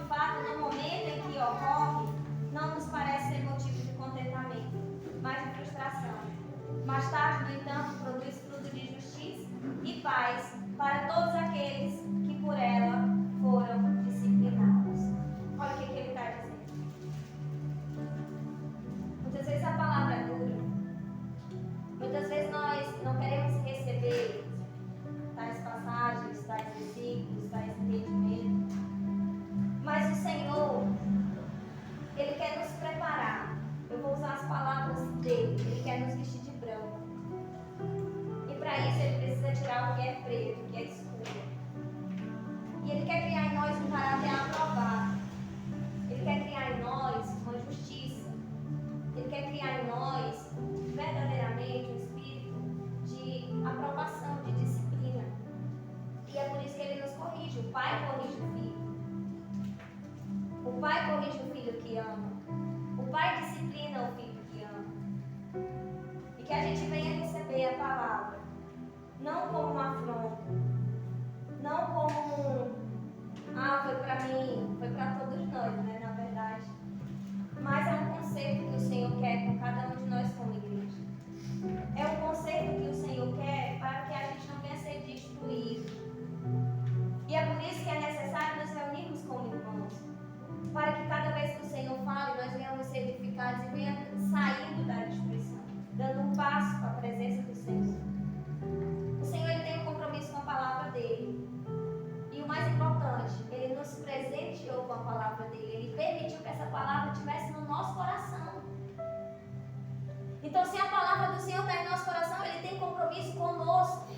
fato, no momento em que ocorre, não nos parece ser motivo de contentamento, mas de frustração. Mais tarde, no entanto, produz fruto de justiça e paz para todos aqueles que por ela foram disciplinados. Olha o que ele está dizendo. pai corrige o filho que ama. O pai disciplina o filho que ama. E que a gente venha receber a palavra, não como uma afronta, não como foi para mim, foi para todos nós, né, na verdade. Mas é um conceito que o Senhor quer com cada um de nós como igreja. É um conceito que o Senhor quer para que a gente não venha ser destruído. E é por isso que é necessário nos reunirmos como irmãos, para que cada vez que o Senhor fale, nós venhamos ser edificados e venhamos saindo da destruição, dando um passo para a presença do Senhor. O Senhor, ele tem um compromisso com a palavra dele. E o mais importante, ele nos presenteou com a palavra dele. Ele permitiu que essa palavra estivesse no nosso coração. Então, se a palavra do Senhor está em nosso coração, ele tem compromisso conosco.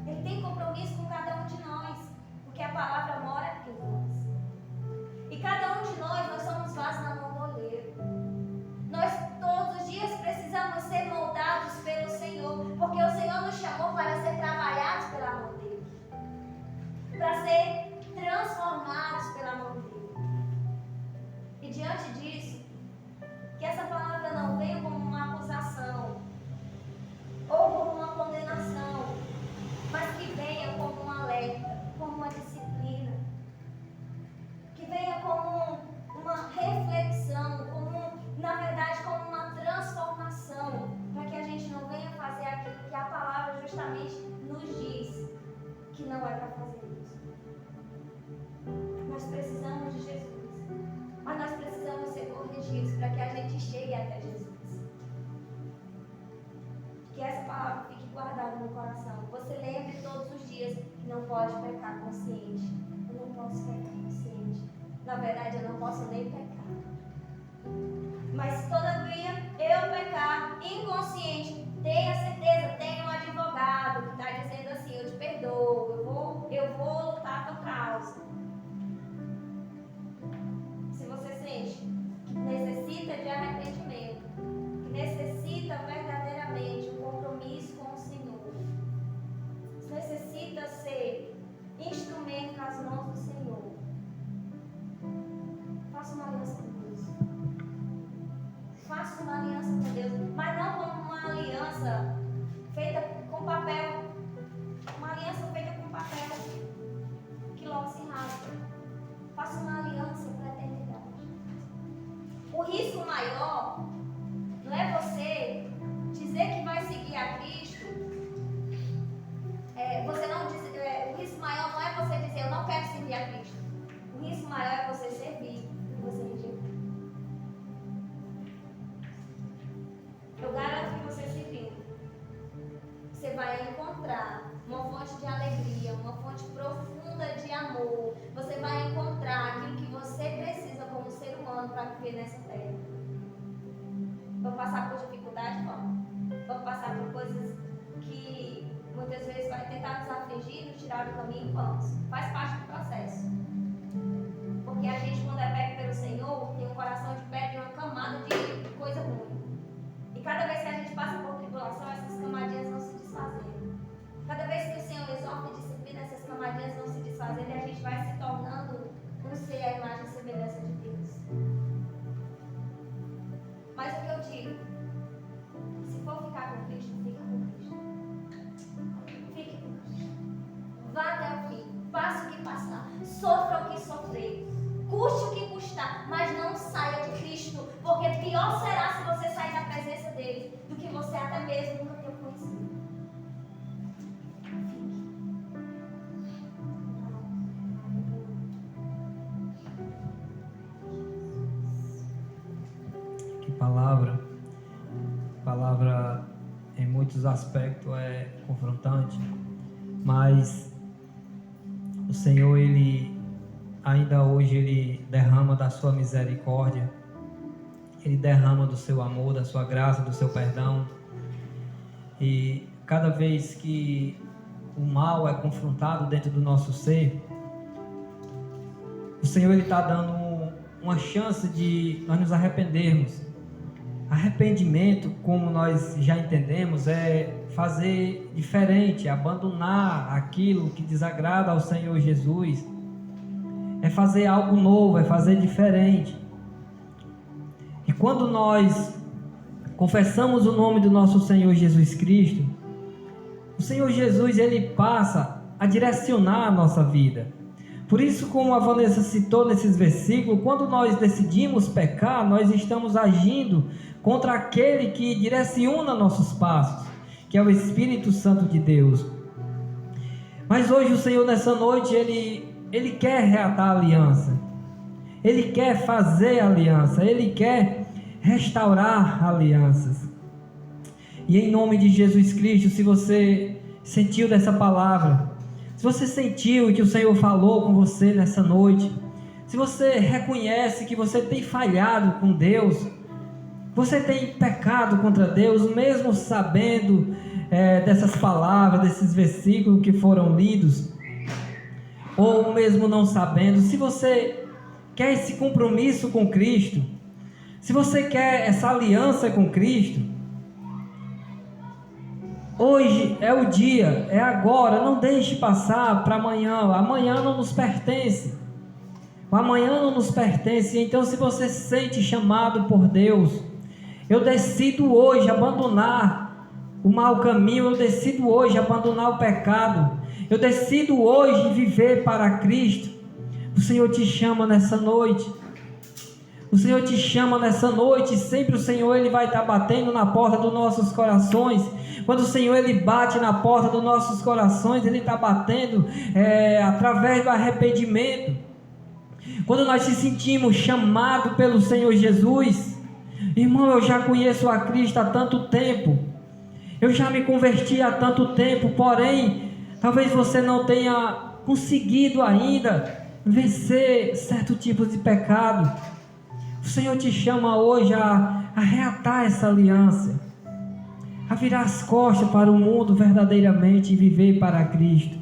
Ele tem compromisso com cada um de nós, porque a palavra mora aqui em nós. E cada um de nós somos vasos na mão do oleiro. Nós todos os dias precisamos ser moldados pelo Senhor, porque o Senhor nos chamou para ser trabalhados pela mão dele, para ser transformados pela mão dele. E diante disso, que essa palavra não venha como uma acusação ou como uma condenação, mas que venha como um alerta, como uma disciplina, que venha como uma reflexão, na verdade, como uma transformação, para que a gente não venha fazer aquilo que a palavra justamente nos diz que não é para fazer isso. Nós precisamos de Jesus, mas nós precisamos ser corrigidos para que a gente chegue até Jesus. Que essa palavra fique guardada no coração. Você lembre todos os dias que não pode pecar consciente. Eu não posso pecar consciente. Na verdade, eu não posso nem pecar. Mas todavia eu pecar inconsciente, tenha certeza, tem um advogado que está dizendo assim: eu te perdoo, eu vou lutar a tua causa. Se você sente que necessita de arrependimento, que necessita verdadeiramente um compromisso com o Senhor, se necessita ser instrumento nas mãos do Senhor, faça uma aliança com Deus. Faça uma aliança com Deus, mas não como uma aliança feita com papel. Uma aliança feita com papel que logo se rasga. Faça uma aliança para a eternidade. O risco maior não é você dizer que vai seguir a Cristo. O risco maior não é você dizer: eu não quero servir a Cristo. O risco maior é você servir e você rejeitar. Eu garanto que você servindo, você vai encontrar uma fonte de alegria, uma fonte profunda de amor. Você vai encontrar aquilo que você precisa como ser humano para viver nessa terra. Vamos passar por dificuldade? Vamos passar por coisas que muitas vezes vai tentar nos afligir, nos tirar do caminho? Vamos. Faz parte do processo. Porque a gente, quando é pego pelo Senhor, tem um coração de pedra e uma camada de coisa ruim. E cada vez que a gente passa por tribulação, essas camadinhas vão se desfazendo. Cada vez que o Senhor exorta e disciplina, essas camadinhas vão se desfazendo e a gente vai se tornando um ser à imagem e semelhança de Deus. Mas o que eu digo, se for ficar com Cristo, fica com Cristo. Fique com Cristo. Vá até o fim. Passe o que passar. Sofra o que sofrer. Custe o que custar. Mas não saia de Cristo. Porque pior será se você sair da presença dele do que você até mesmo nunca ter conhecido. Palavra em muitos aspectos é confrontante, mas o Senhor, Ele ainda hoje, Ele derrama da sua misericórdia, Ele derrama do seu amor, da sua graça, do seu perdão. E cada vez que o mal é confrontado dentro do nosso ser, o Senhor, Ele está dando uma chance de nós nos arrependermos. Arrependimento, como nós já entendemos, é fazer diferente, abandonar aquilo que desagrada ao Senhor Jesus. é fazer algo novo, é fazer diferente. E quando nós confessamos o nome do nosso Senhor Jesus Cristo, o Senhor Jesus, ele passa a direcionar a nossa vida. Por isso, como a Vanessa citou nesses versículos, quando nós decidimos pecar, nós estamos agindo contra aquele que direciona nossos passos, que é o Espírito Santo de Deus. Mas hoje o Senhor, nessa noite, Ele quer reatar a aliança. Ele quer fazer aliança. Ele quer restaurar alianças. E em nome de Jesus Cristo, se você sentiu dessa palavra, se você sentiu que o Senhor falou com você nessa noite, se você reconhece que você tem falhado com Deus, você tem pecado contra Deus, mesmo sabendo dessas palavras, desses versículos que foram lidos, ou mesmo não sabendo, se você quer esse compromisso com Cristo, se você quer essa aliança com Cristo, hoje é o dia, é agora, não deixe passar para amanhã. Amanhã não nos pertence. O amanhã não nos pertence. Então, se você se sente chamado por Deus, eu decido hoje abandonar o mau caminho, eu decido hoje abandonar o pecado, eu decido hoje viver para Cristo. O Senhor te chama nessa noite. O Senhor te chama nessa noite. Sempre o Senhor, Ele vai estar batendo na porta dos nossos corações. Quando o Senhor, Ele bate na porta dos nossos corações, Ele está batendo através do arrependimento. Quando nós se sentimos chamados pelo Senhor Jesus, irmão, eu já conheço a Cristo há tanto tempo, eu já me converti há tanto tempo, porém, talvez você não tenha conseguido ainda vencer certo tipo de pecado. O Senhor te chama hoje a reatar essa aliança, a virar as costas para o mundo verdadeiramente e viver para Cristo.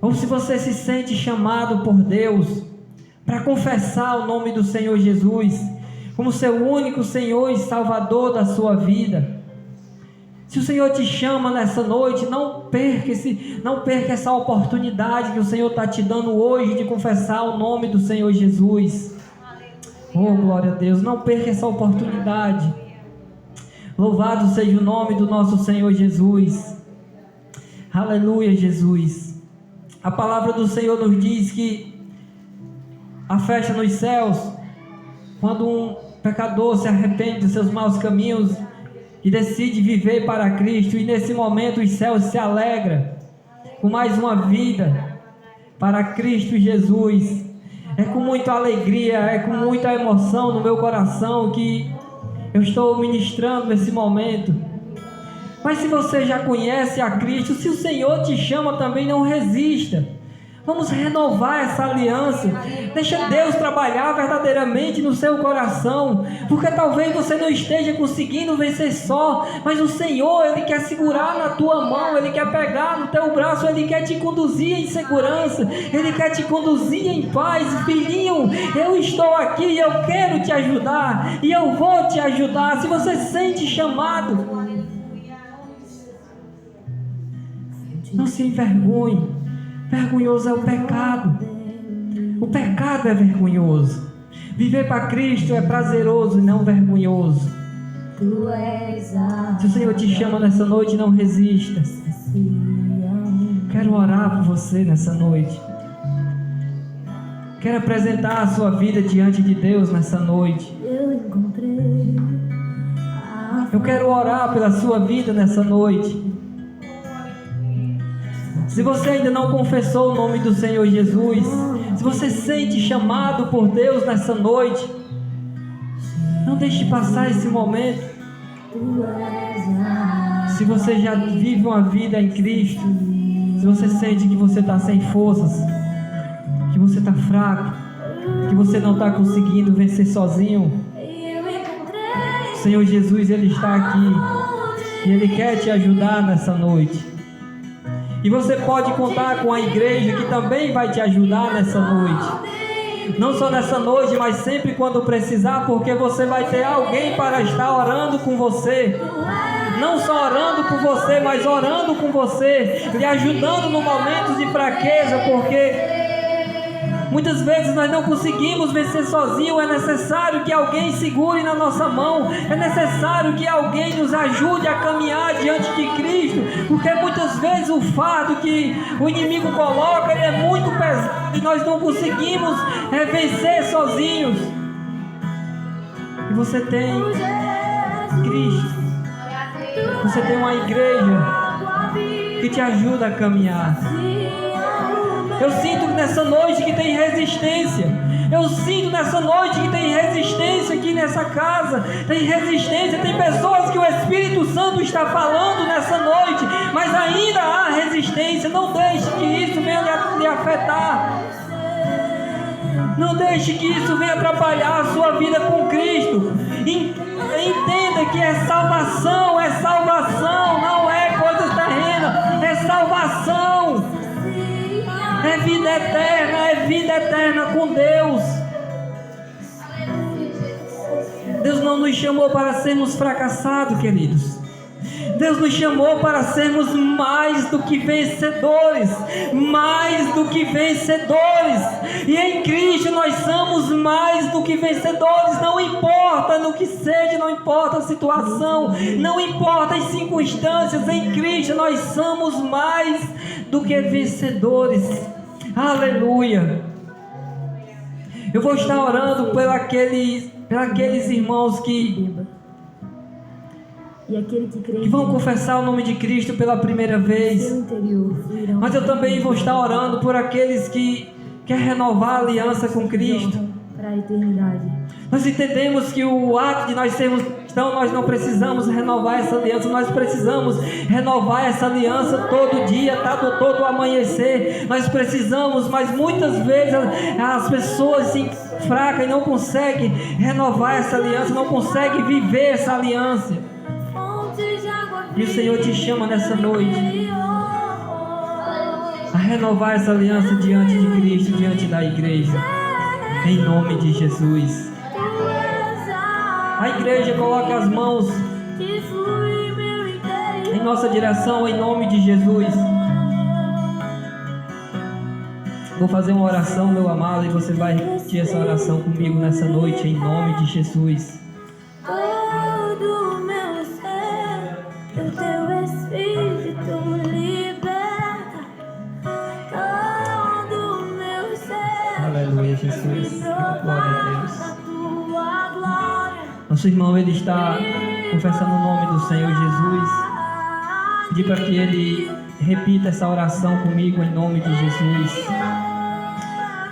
Ou se você se sente chamado por Deus para confessar o nome do Senhor Jesus como seu único Senhor e Salvador da sua vida, se o Senhor te chama nessa noite, não perca essa oportunidade que o Senhor está te dando hoje de confessar o nome do Senhor Jesus. Oh, glória a Deus, não perca essa oportunidade. Louvado seja o nome do nosso Senhor Jesus. Aleluia, Jesus. A palavra do Senhor nos diz que a festa nos céus, quando um pecador se arrepende dos seus maus caminhos e decide viver para Cristo, e nesse momento os céus se alegram com mais uma vida para Cristo Jesus. É com muita alegria, é com muita emoção no meu coração que eu estou ministrando nesse momento. Mas se você já conhece a Cristo, se o Senhor te chama também, não resista. Vamos renovar essa aliança. Deixa Deus trabalhar verdadeiramente no seu coração, porque talvez você não esteja conseguindo vencer só, mas o Senhor, Ele quer segurar na tua mão, Ele quer pegar no teu braço, Ele quer te conduzir em segurança, Ele quer te conduzir em paz. Filhinho, eu estou aqui e eu quero te ajudar, e eu vou te ajudar. Se você se sente chamado, não se envergonhe. Vergonhoso é o pecado. O pecado é vergonhoso. Viver para Cristo é prazeroso e não vergonhoso. Se o Senhor te chama nessa noite, não resista. Quero orar por você nessa noite. Quero apresentar a sua vida diante de Deus nessa noite. Eu quero orar pela sua vida nessa noite. Se você ainda não confessou o nome do Senhor Jesus, se você sente chamado por Deus nessa noite, não deixe passar esse momento. Se você já vive uma vida em Cristo, se você sente que você está sem forças, que você está fraco, que você não está conseguindo vencer sozinho, o Senhor Jesus, Ele está aqui e Ele quer te ajudar nessa noite. E você pode contar com a igreja que também vai te ajudar nessa noite. Não só nessa noite, mas sempre quando precisar, porque você vai ter alguém para estar orando com você. Não só orando por você, mas orando com você, lhe ajudando no momento de fraqueza, porque Muitas vezes nós não conseguimos vencer sozinho. É necessário que alguém segure na nossa mão. É necessário que alguém nos ajude a caminhar diante de Cristo, porque muitas vezes o fardo que o inimigo coloca, ele é muito pesado e nós não conseguimos vencer sozinhos. E você tem Cristo, você tem uma igreja que te ajuda a caminhar. Eu sinto nessa noite que tem resistência. Eu sinto nessa noite que tem resistência aqui nessa casa. Tem resistência, tem pessoas que o Espírito Santo está falando nessa noite, mas ainda há resistência. Não deixe que isso venha lhe afetar. Não deixe que isso venha atrapalhar a sua vida com Cristo. Entenda que é salvação, não é coisas terrenas, é salvação. É vida eterna com Deus. Deus não nos chamou para sermos fracassados, queridos. Deus nos chamou para sermos mais do que vencedores. Mais do que vencedores. E em Cristo nós somos mais do que vencedores. Não importa no que seja, não importa a situação, não importa as circunstâncias. Em Cristo nós somos mais do que vencedores. Aleluia. Eu vou estar orando por aqueles irmãos que vão confessar o nome de Cristo pela primeira vez. Mas eu também vou estar orando por aqueles que querem renovar a aliança com Cristo. Para a eternidade. Nós entendemos que o ato de nós sermos cristãos, nós não precisamos renovar essa aliança, nós precisamos renovar essa aliança todo dia, todo amanhecer. Nós precisamos, mas muitas vezes as pessoas se fracas e não conseguem renovar essa aliança, não conseguem viver essa aliança. E o Senhor te chama nessa noite a renovar essa aliança diante de Cristo, diante da igreja, em nome de Jesus. A igreja coloca as mãos em nossa direção, em nome de Jesus. Vou fazer uma oração, meu amado, e você vai repetir essa oração comigo nessa noite, em nome de Jesus. Todo meu ser, o teu Espírito liberta. Todo meu ser. Aleluia, Jesus. Glória a Deus. Nosso irmão, ele está confessando o nome do Senhor Jesus. Pedi para que ele repita essa oração comigo em nome de Jesus.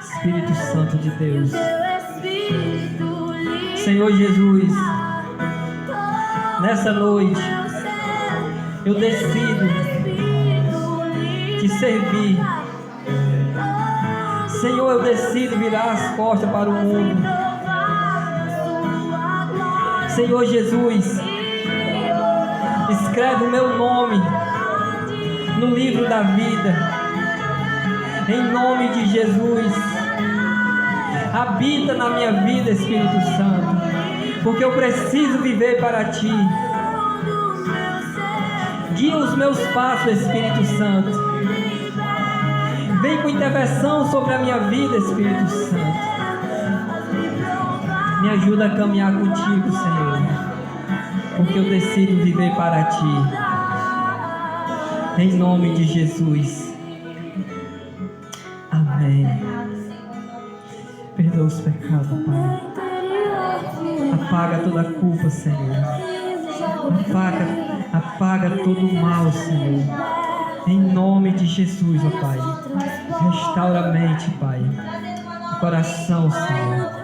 Espírito Santo de Deus. Senhor Jesus, nessa noite eu decido te servir. Senhor, eu decido virar as costas para o mundo. Senhor Jesus, escreve o meu nome no livro da vida, em nome de Jesus. Habita na minha vida, Espírito Santo, porque eu preciso viver para Ti. Guia os meus passos, Espírito Santo. Vem com intervenção sobre a minha vida, Espírito Santo. Me ajuda a caminhar contigo, Senhor, porque eu decido viver para Ti. Em nome de Jesus. Amém. Perdoa os pecados, Pai. Apaga toda a culpa, Senhor. Apaga todo o mal, Senhor. Em nome de Jesus, ó Pai. Restaura a mente, Pai. O coração, Senhor.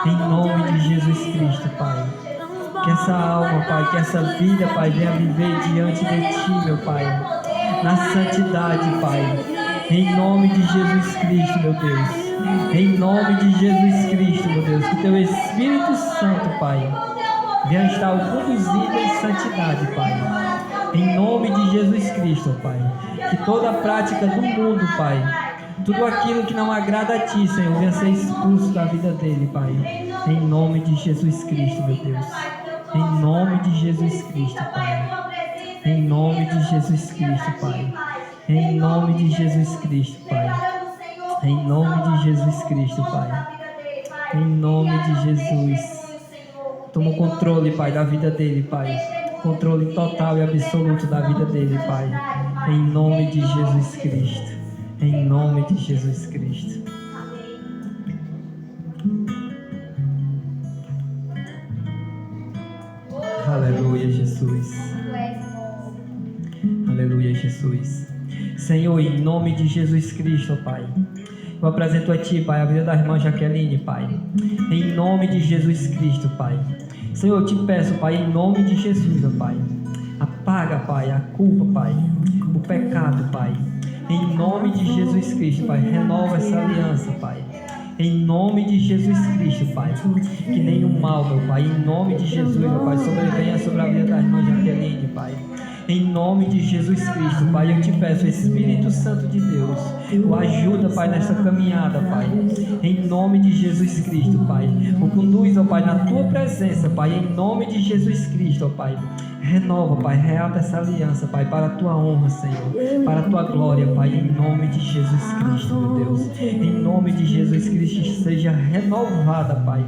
Em nome de Jesus Cristo, Pai. Que essa alma, Pai, que essa vida, Pai, venha viver diante de Ti, meu Pai. Na santidade, Pai. Em nome de Jesus Cristo, meu Deus. Em nome de Jesus Cristo, meu Deus. Que Teu Espírito Santo, Pai, venha estar o conduzido em santidade, Pai. Em nome de Jesus Cristo, Pai. Que toda a prática do mundo, Pai, tudo aquilo que não agrada a Ti, Senhor, venha ser expulso da vida dele, Pai. Em nome de Jesus Cristo, meu Deus. Em nome de Jesus Cristo, Pai. Em nome de Jesus Cristo, Pai. Em nome de Jesus Cristo, Pai. Em nome de Jesus Cristo, Pai. Em nome de Jesus. Toma o controle, Pai, da vida dele, Pai. Controle total e absoluto da vida dele, Pai. Em nome de Jesus Cristo. Em nome de Jesus Cristo. Aleluia, Jesus. Aleluia, Jesus. Senhor, em nome de Jesus Cristo, Pai. Eu apresento a Ti, Pai, a vida da irmã Jaqueline, Pai. Em nome de Jesus Cristo, Pai. Senhor, eu te peço, Pai, em nome de Jesus, ó Pai. Apaga, Pai, a culpa, Pai. O pecado, Pai. Em nome de Jesus Cristo, Pai. Renova essa aliança, Pai. Em nome de Jesus Cristo, Pai. Que nenhum mal, meu Pai. Em nome de Jesus, meu Pai. Sobrevenha sobre a vida da irmã Jaqueline, Pai. Em nome de Jesus Cristo, Pai, eu te peço, Espírito Santo de Deus, o ajuda, Pai, nessa caminhada, Pai. Em nome de Jesus Cristo, Pai. O conduz, ó Pai, na Tua presença, Pai. Em nome de Jesus Cristo, ó Pai. Renova, Pai, reata essa aliança, Pai, para a Tua honra, Senhor. Para a Tua glória, Pai, em nome de Jesus Cristo, meu Deus. Em nome de Jesus Cristo, seja renovada, Pai.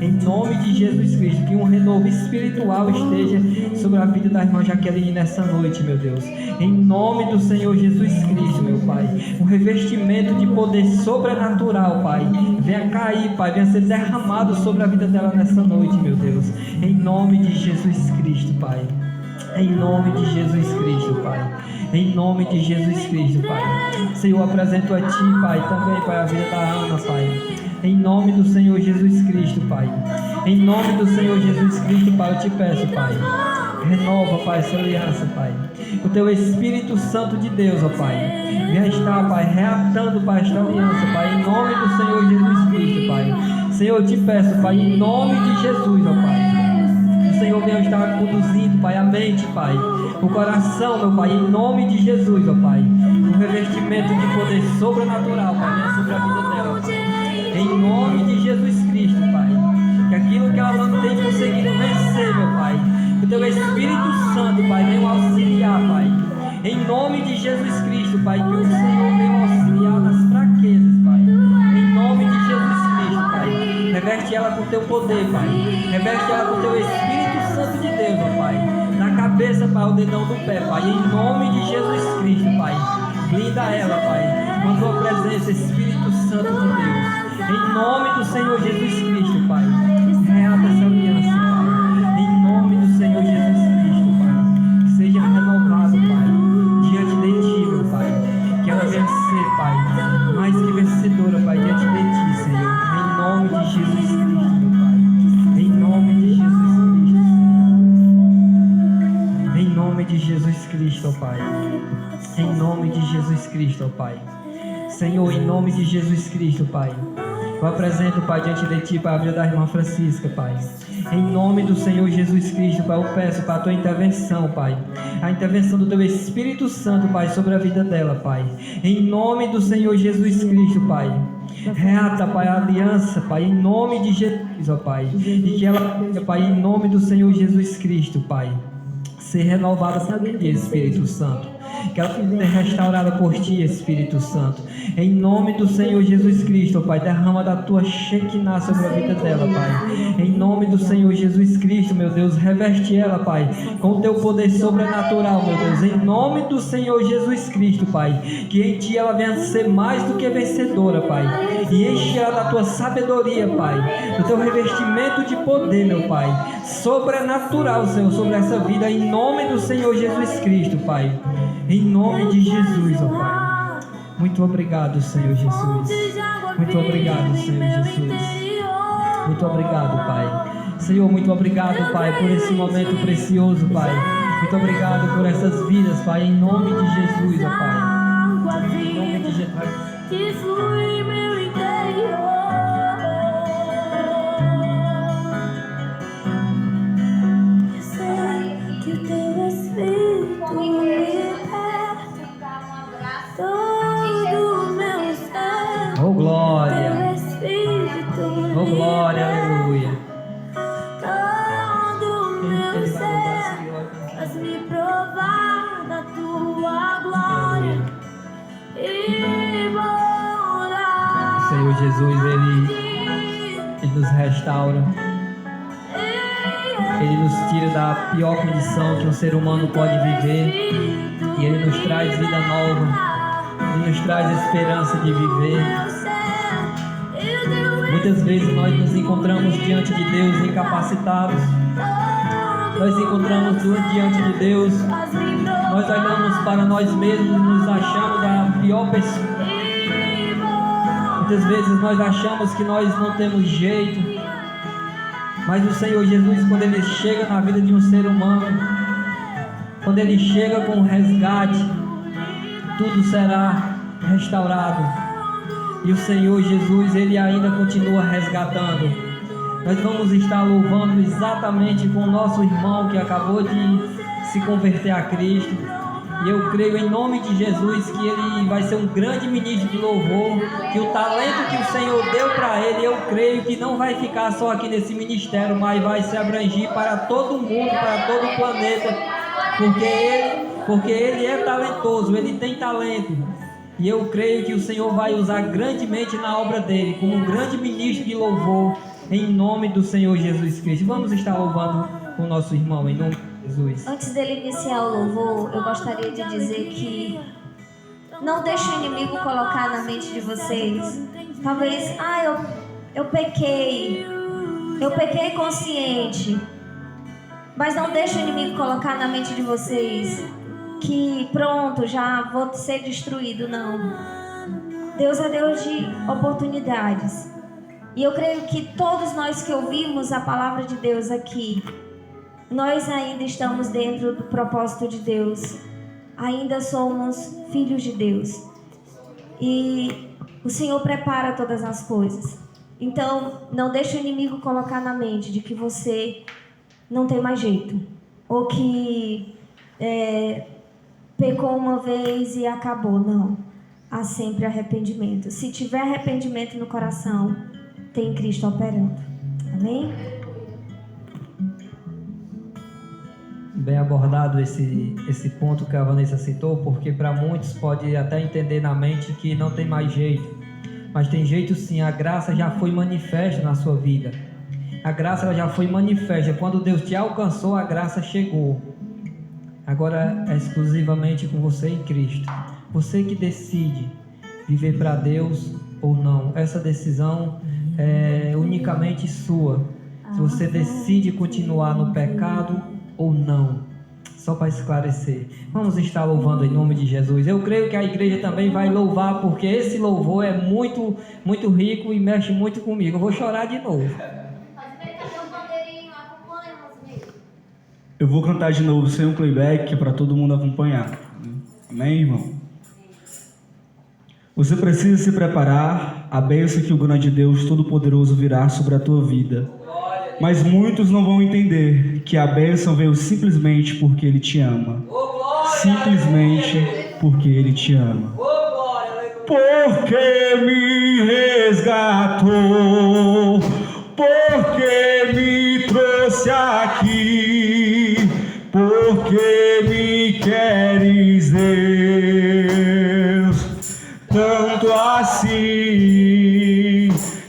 Em nome de Jesus Cristo, que um renovo espiritual esteja sobre a vida da irmã Jaqueline nessa noite, meu Deus. Em nome do Senhor Jesus Cristo, meu Pai. Um revestimento de poder sobrenatural, Pai. Venha cair, Pai. Venha ser derramado sobre a vida dela nessa noite, meu Deus. Em nome de Jesus Cristo, Pai. Em nome de Jesus Cristo, Pai. Em nome de Jesus Cristo, Pai. Senhor, apresento a Ti, Pai, também, Pai, a vida da Ana, Pai. Em nome do Senhor Jesus Cristo, Pai. Em nome do Senhor Jesus Cristo, Pai, eu te peço, Pai. Renova, Pai, essa aliança, Pai. O Teu Espírito Santo de Deus, ó Pai. Venha estar, Pai, reatando, Pai, esta aliança, Pai. Em nome do Senhor Jesus Cristo, Pai. Senhor, eu te peço, Pai, em nome de Jesus, ó Pai. O Senhor venha estar conduzindo, Pai, a mente, Pai. O coração, meu Pai, em nome de Jesus, ó Pai. Um revestimento de poder sobrenatural, Pai, venha sobre a vida dela, Pai. Em nome de Jesus Cristo, Pai. Que aquilo que ela não tem conseguido vencer, meu Pai. Que o Teu Espírito Santo, Pai, venha auxiliar, Pai. Em nome de Jesus Cristo, Pai. Que o Senhor venha auxiliar nas fraquezas, Pai. Em nome de Jesus Cristo, Pai. Reveste ela com Teu poder, Pai. Reveste ela com Teu Espírito Santo de Deus, ó Pai. Na cabeça, Pai, o dedão do pé, Pai. Em nome de Jesus Cristo, Pai. Blinda ela, Pai. Com Tua presença, Espírito Santo de Deus. Em nome do Senhor Jesus Cristo, Pai. Reata essa aliança, Pai. Em nome do Senhor Jesus Cristo, Pai. Que seja renovado, Pai, diante de Ti, meu Pai. Que ela venha ser, Pai, mais que vencedora, Pai, diante de Ti, Senhor. Em nome de Jesus Cristo, meu Pai. Em nome de Jesus Cristo, Senhor. Em nome de Jesus Cristo, ó Pai. Em nome de Jesus Cristo, ó Pai. Senhor, em nome de Jesus Cristo, Pai. Eu apresento, Pai, diante de Ti, Pai, a vida da irmã Francisca, Pai. Em nome do Senhor Jesus Cristo, Pai, eu peço, Pai, a Tua intervenção, Pai. A intervenção do Teu Espírito Santo, Pai, sobre a vida dela, Pai. Em nome do Senhor Jesus Cristo, Pai. Reata, Pai, a aliança, Pai, em nome de Jesus, ó Pai. E que ela, Pai, em nome do Senhor Jesus Cristo, Pai, ser renovada por Ti, Espírito Santo. Que ela seja restaurada por Ti, Espírito Santo. Em nome do Senhor Jesus Cristo, Pai, derrama da Tua Shekinah sobre a vida dela, Pai. Em nome do Senhor Jesus Cristo, meu Deus, reveste ela, Pai, com o Teu poder sobrenatural, meu Deus. Em nome do Senhor Jesus Cristo, Pai, que em Ti ela venha ser mais do que vencedora, Pai. E enche ela da Tua sabedoria, Pai, do Teu revestimento de poder, meu Pai, sobrenatural, Senhor, sobre essa vida. Em nome do Senhor Jesus Cristo, Pai. Em nome de Jesus, ó Pai. Muito obrigado, Senhor Jesus. Muito obrigado, Senhor Jesus. Muito obrigado, Pai. Senhor, muito obrigado, Pai, por esse momento precioso, Pai. Muito obrigado por essas vidas, Pai. Em nome de Jesus, ó Pai. Em nome de Jesus. Que flui meu interior. Eu sei que o Teu Espírito todo o meu ser. Oh, glória. Teu Espírito Oh, glória, aleluia. todo o meu ser. Faz me provar da Tua glória. E morar Ele nos restaura. Ele nos tira da pior condição que um ser humano pode viver. E Ele nos traz vida nova. Ele nos traz esperança de viver. Muitas vezes nós nos encontramos diante de Deus incapacitados. Nós nos encontramos diante de Deus. Nós olhamos para nós mesmos e nos achamos a pior pessoa. Muitas vezes nós achamos que nós não temos jeito. Mas o Senhor Jesus, quando Ele chega na vida de um ser humano, quando Ele chega com o resgate, tudo será restaurado. E o Senhor Jesus, Ele ainda continua resgatando. Nós vamos estar louvando exatamente com o nosso irmão que acabou de se converter a Cristo. E eu creio em nome de Jesus que ele vai ser um grande ministro de louvor, que o talento que o Senhor deu para ele, eu creio que não vai ficar só aqui nesse ministério, mas vai se abranger para todo mundo, para todo o planeta, porque ele é talentoso, ele tem talento. E eu creio que o Senhor vai usar grandemente na obra dele, como um grande ministro de louvor, em nome do Senhor Jesus Cristo. Vamos estar louvando o nosso irmão, em nome de Jesus. Antes dele iniciar o louvor, eu gostaria de dizer que não deixe o inimigo colocar na mente de vocês, talvez, eu pequei consciente, mas não deixe o inimigo colocar na mente de vocês que pronto, já vou ser destruído. Não, Deus é Deus de oportunidades, e eu creio que todos nós que ouvimos a palavra de Deus aqui, nós ainda estamos dentro do propósito de Deus, ainda somos filhos de Deus, e o Senhor prepara todas as coisas. Então não deixe o inimigo colocar na mente de que você não tem mais jeito, ou que pecou uma vez e acabou. Não, há sempre arrependimento. Se tiver arrependimento no coração, tem Cristo operando. Amém? Bem abordado esse ponto que a Vanessa citou, porque para muitos pode até entender na mente que não tem mais jeito, mas tem jeito sim. A graça já foi manifesta na sua vida. A graça ela já foi manifesta. Quando Deus te alcançou, a graça chegou. Agora é exclusivamente com você em Cristo. Você que decide viver para Deus ou não. Essa decisão é unicamente sua. Se você decide continuar no pecado ou não. Só para esclarecer. Vamos estar louvando em nome de Jesus. Eu creio que a igreja também vai louvar, porque esse louvor é muito, muito rico e mexe muito comigo. Eu vou chorar de novo. Eu vou cantar de novo sem um playback, que é para todo mundo acompanhar. Amém, irmão? Você precisa se preparar. A bênção que o grande Deus Todo-Poderoso virá sobre a tua vida. Mas muitos não vão entender que a bênção veio simplesmente porque Ele te ama. Simplesmente porque Ele te ama. Porque me resgatou, porque me trouxe aqui, porque me queres, Deus, tanto assim.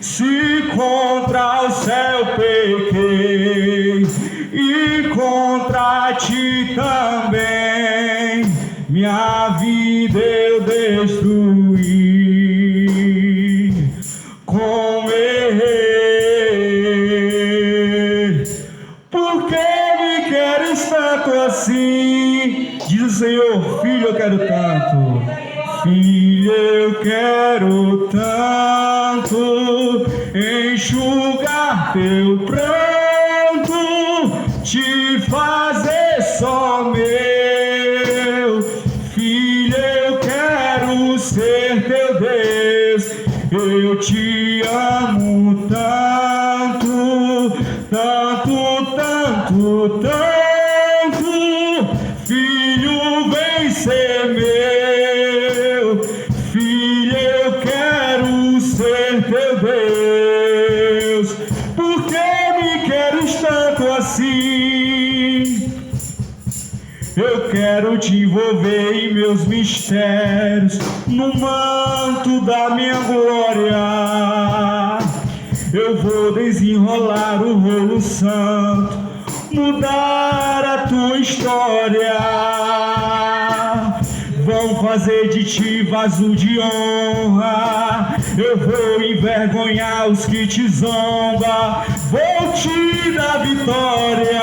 Se contra o céu pequei e contra ti também, minha vida eu destruí. Como errei, por que me queres tanto assim? Diz o Senhor, filho, eu quero tanto. Filho, eu quero tanto enxugar teu pranto, te fazer só meu. Filho, eu quero ser teu Deus, eu te amo tanto, tanto, tanto, tanto. Filho, vem ser meu. Filho, eu quero ser teu Deus. Por que me queres tanto assim? Eu quero te envolver em meus mistérios, no manto da minha glória. eu vou desenrolar o rolo santo, mudar a tua história. Vão fazer de ti vaso de honra, eu vou envergonhar os que te zombam, vou te dar vitória.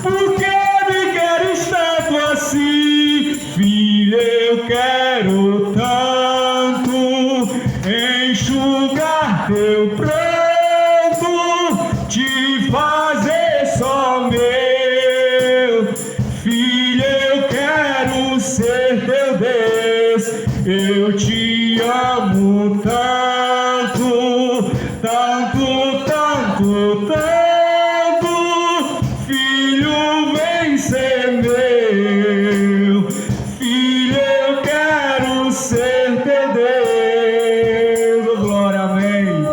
Por que me queres tanto assim, filho? Eu quero tanto enxugar teu pranto, te fazer só meu. Filho, eu quero ser teu Deus, eu te amo tanto, tanto, tanto, tanto. Filho, vem ser meu. Filho, eu quero ser teu Deus. Oh, glória, amém.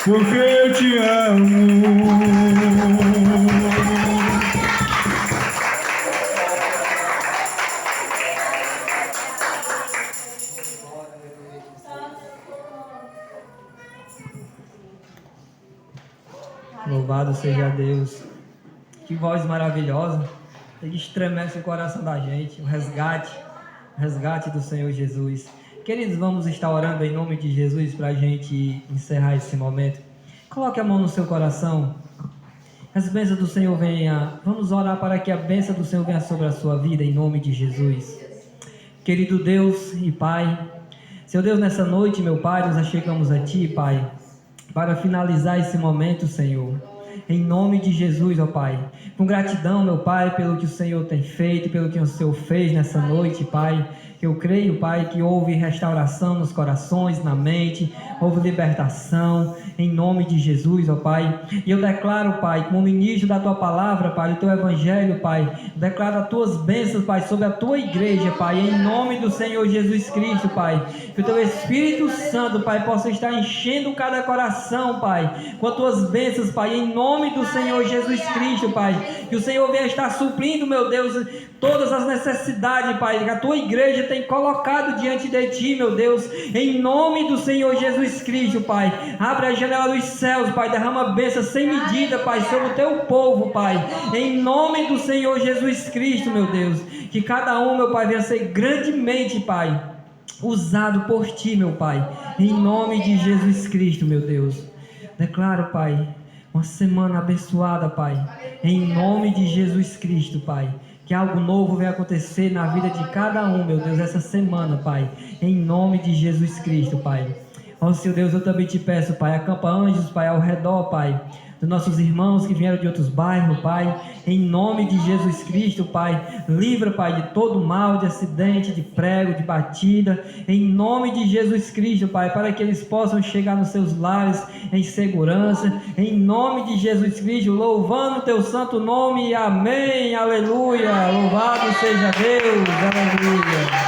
Porque eu te amo. Louvado seja Deus. Que voz maravilhosa. Ele estremece o coração da gente. O resgate do Senhor Jesus. Queridos, vamos estar orando em nome de Jesus para a gente encerrar esse momento. Coloque a mão no seu coração. As bênçãos do Senhor venha. Vamos orar para que a bênção do Senhor venha sobre a sua vida em nome de Jesus. Querido Deus e Pai, Senhor Deus, nessa noite, meu Pai, nós chegamos a Ti, Pai, para finalizar esse momento, Senhor. Em nome de Jesus, ó Pai. Com gratidão, meu Pai, pelo que o Senhor tem feito, pelo que o Senhor fez nessa noite, Pai. Eu creio, Pai, que houve restauração nos corações, na mente, houve libertação, em nome de Jesus, ó Pai. E eu declaro, Pai, como ministro da Tua palavra, Pai, do Teu Evangelho, Pai, declaro as Tuas bênçãos, Pai, sobre a Tua igreja, Pai, em nome do Senhor Jesus Cristo, Pai. Que o Teu Espírito Santo, Pai, possa estar enchendo cada coração, Pai, com as Tuas bênçãos, Pai, em nome do Senhor Jesus Cristo, Pai. Que o Senhor venha estar suprindo, meu Deus, todas as necessidades, Pai, que a Tua igreja tem colocado diante de Ti, meu Deus, em nome do Senhor Jesus Cristo, Pai. Abre a janela dos céus, Pai, derrama bênção sem medida, Pai, sobre o Teu povo, Pai, em nome do Senhor Jesus Cristo, meu Deus. Que cada um, meu Pai, venha ser grandemente, Pai, usado por Ti, meu Pai, em nome de Jesus Cristo, meu Deus. Declaro, Pai, uma semana abençoada, Pai, em nome de Jesus Cristo, Pai. Que algo novo venha acontecer na vida de cada um, meu Deus, essa semana, Pai, em nome de Jesus Cristo, Pai. Ó Senhor Deus, eu também te peço, Pai, acampa anjos, Pai, ao redor, Pai, dos nossos irmãos que vieram de outros bairros, Pai, em nome de Jesus Cristo, Pai. Livra, Pai, de todo mal, de acidente, de prego, de batida, em nome de Jesus Cristo, Pai, para que eles possam chegar nos seus lares em segurança, em nome de Jesus Cristo, louvando o Teu santo nome, amém, aleluia, louvado seja Deus, aleluia.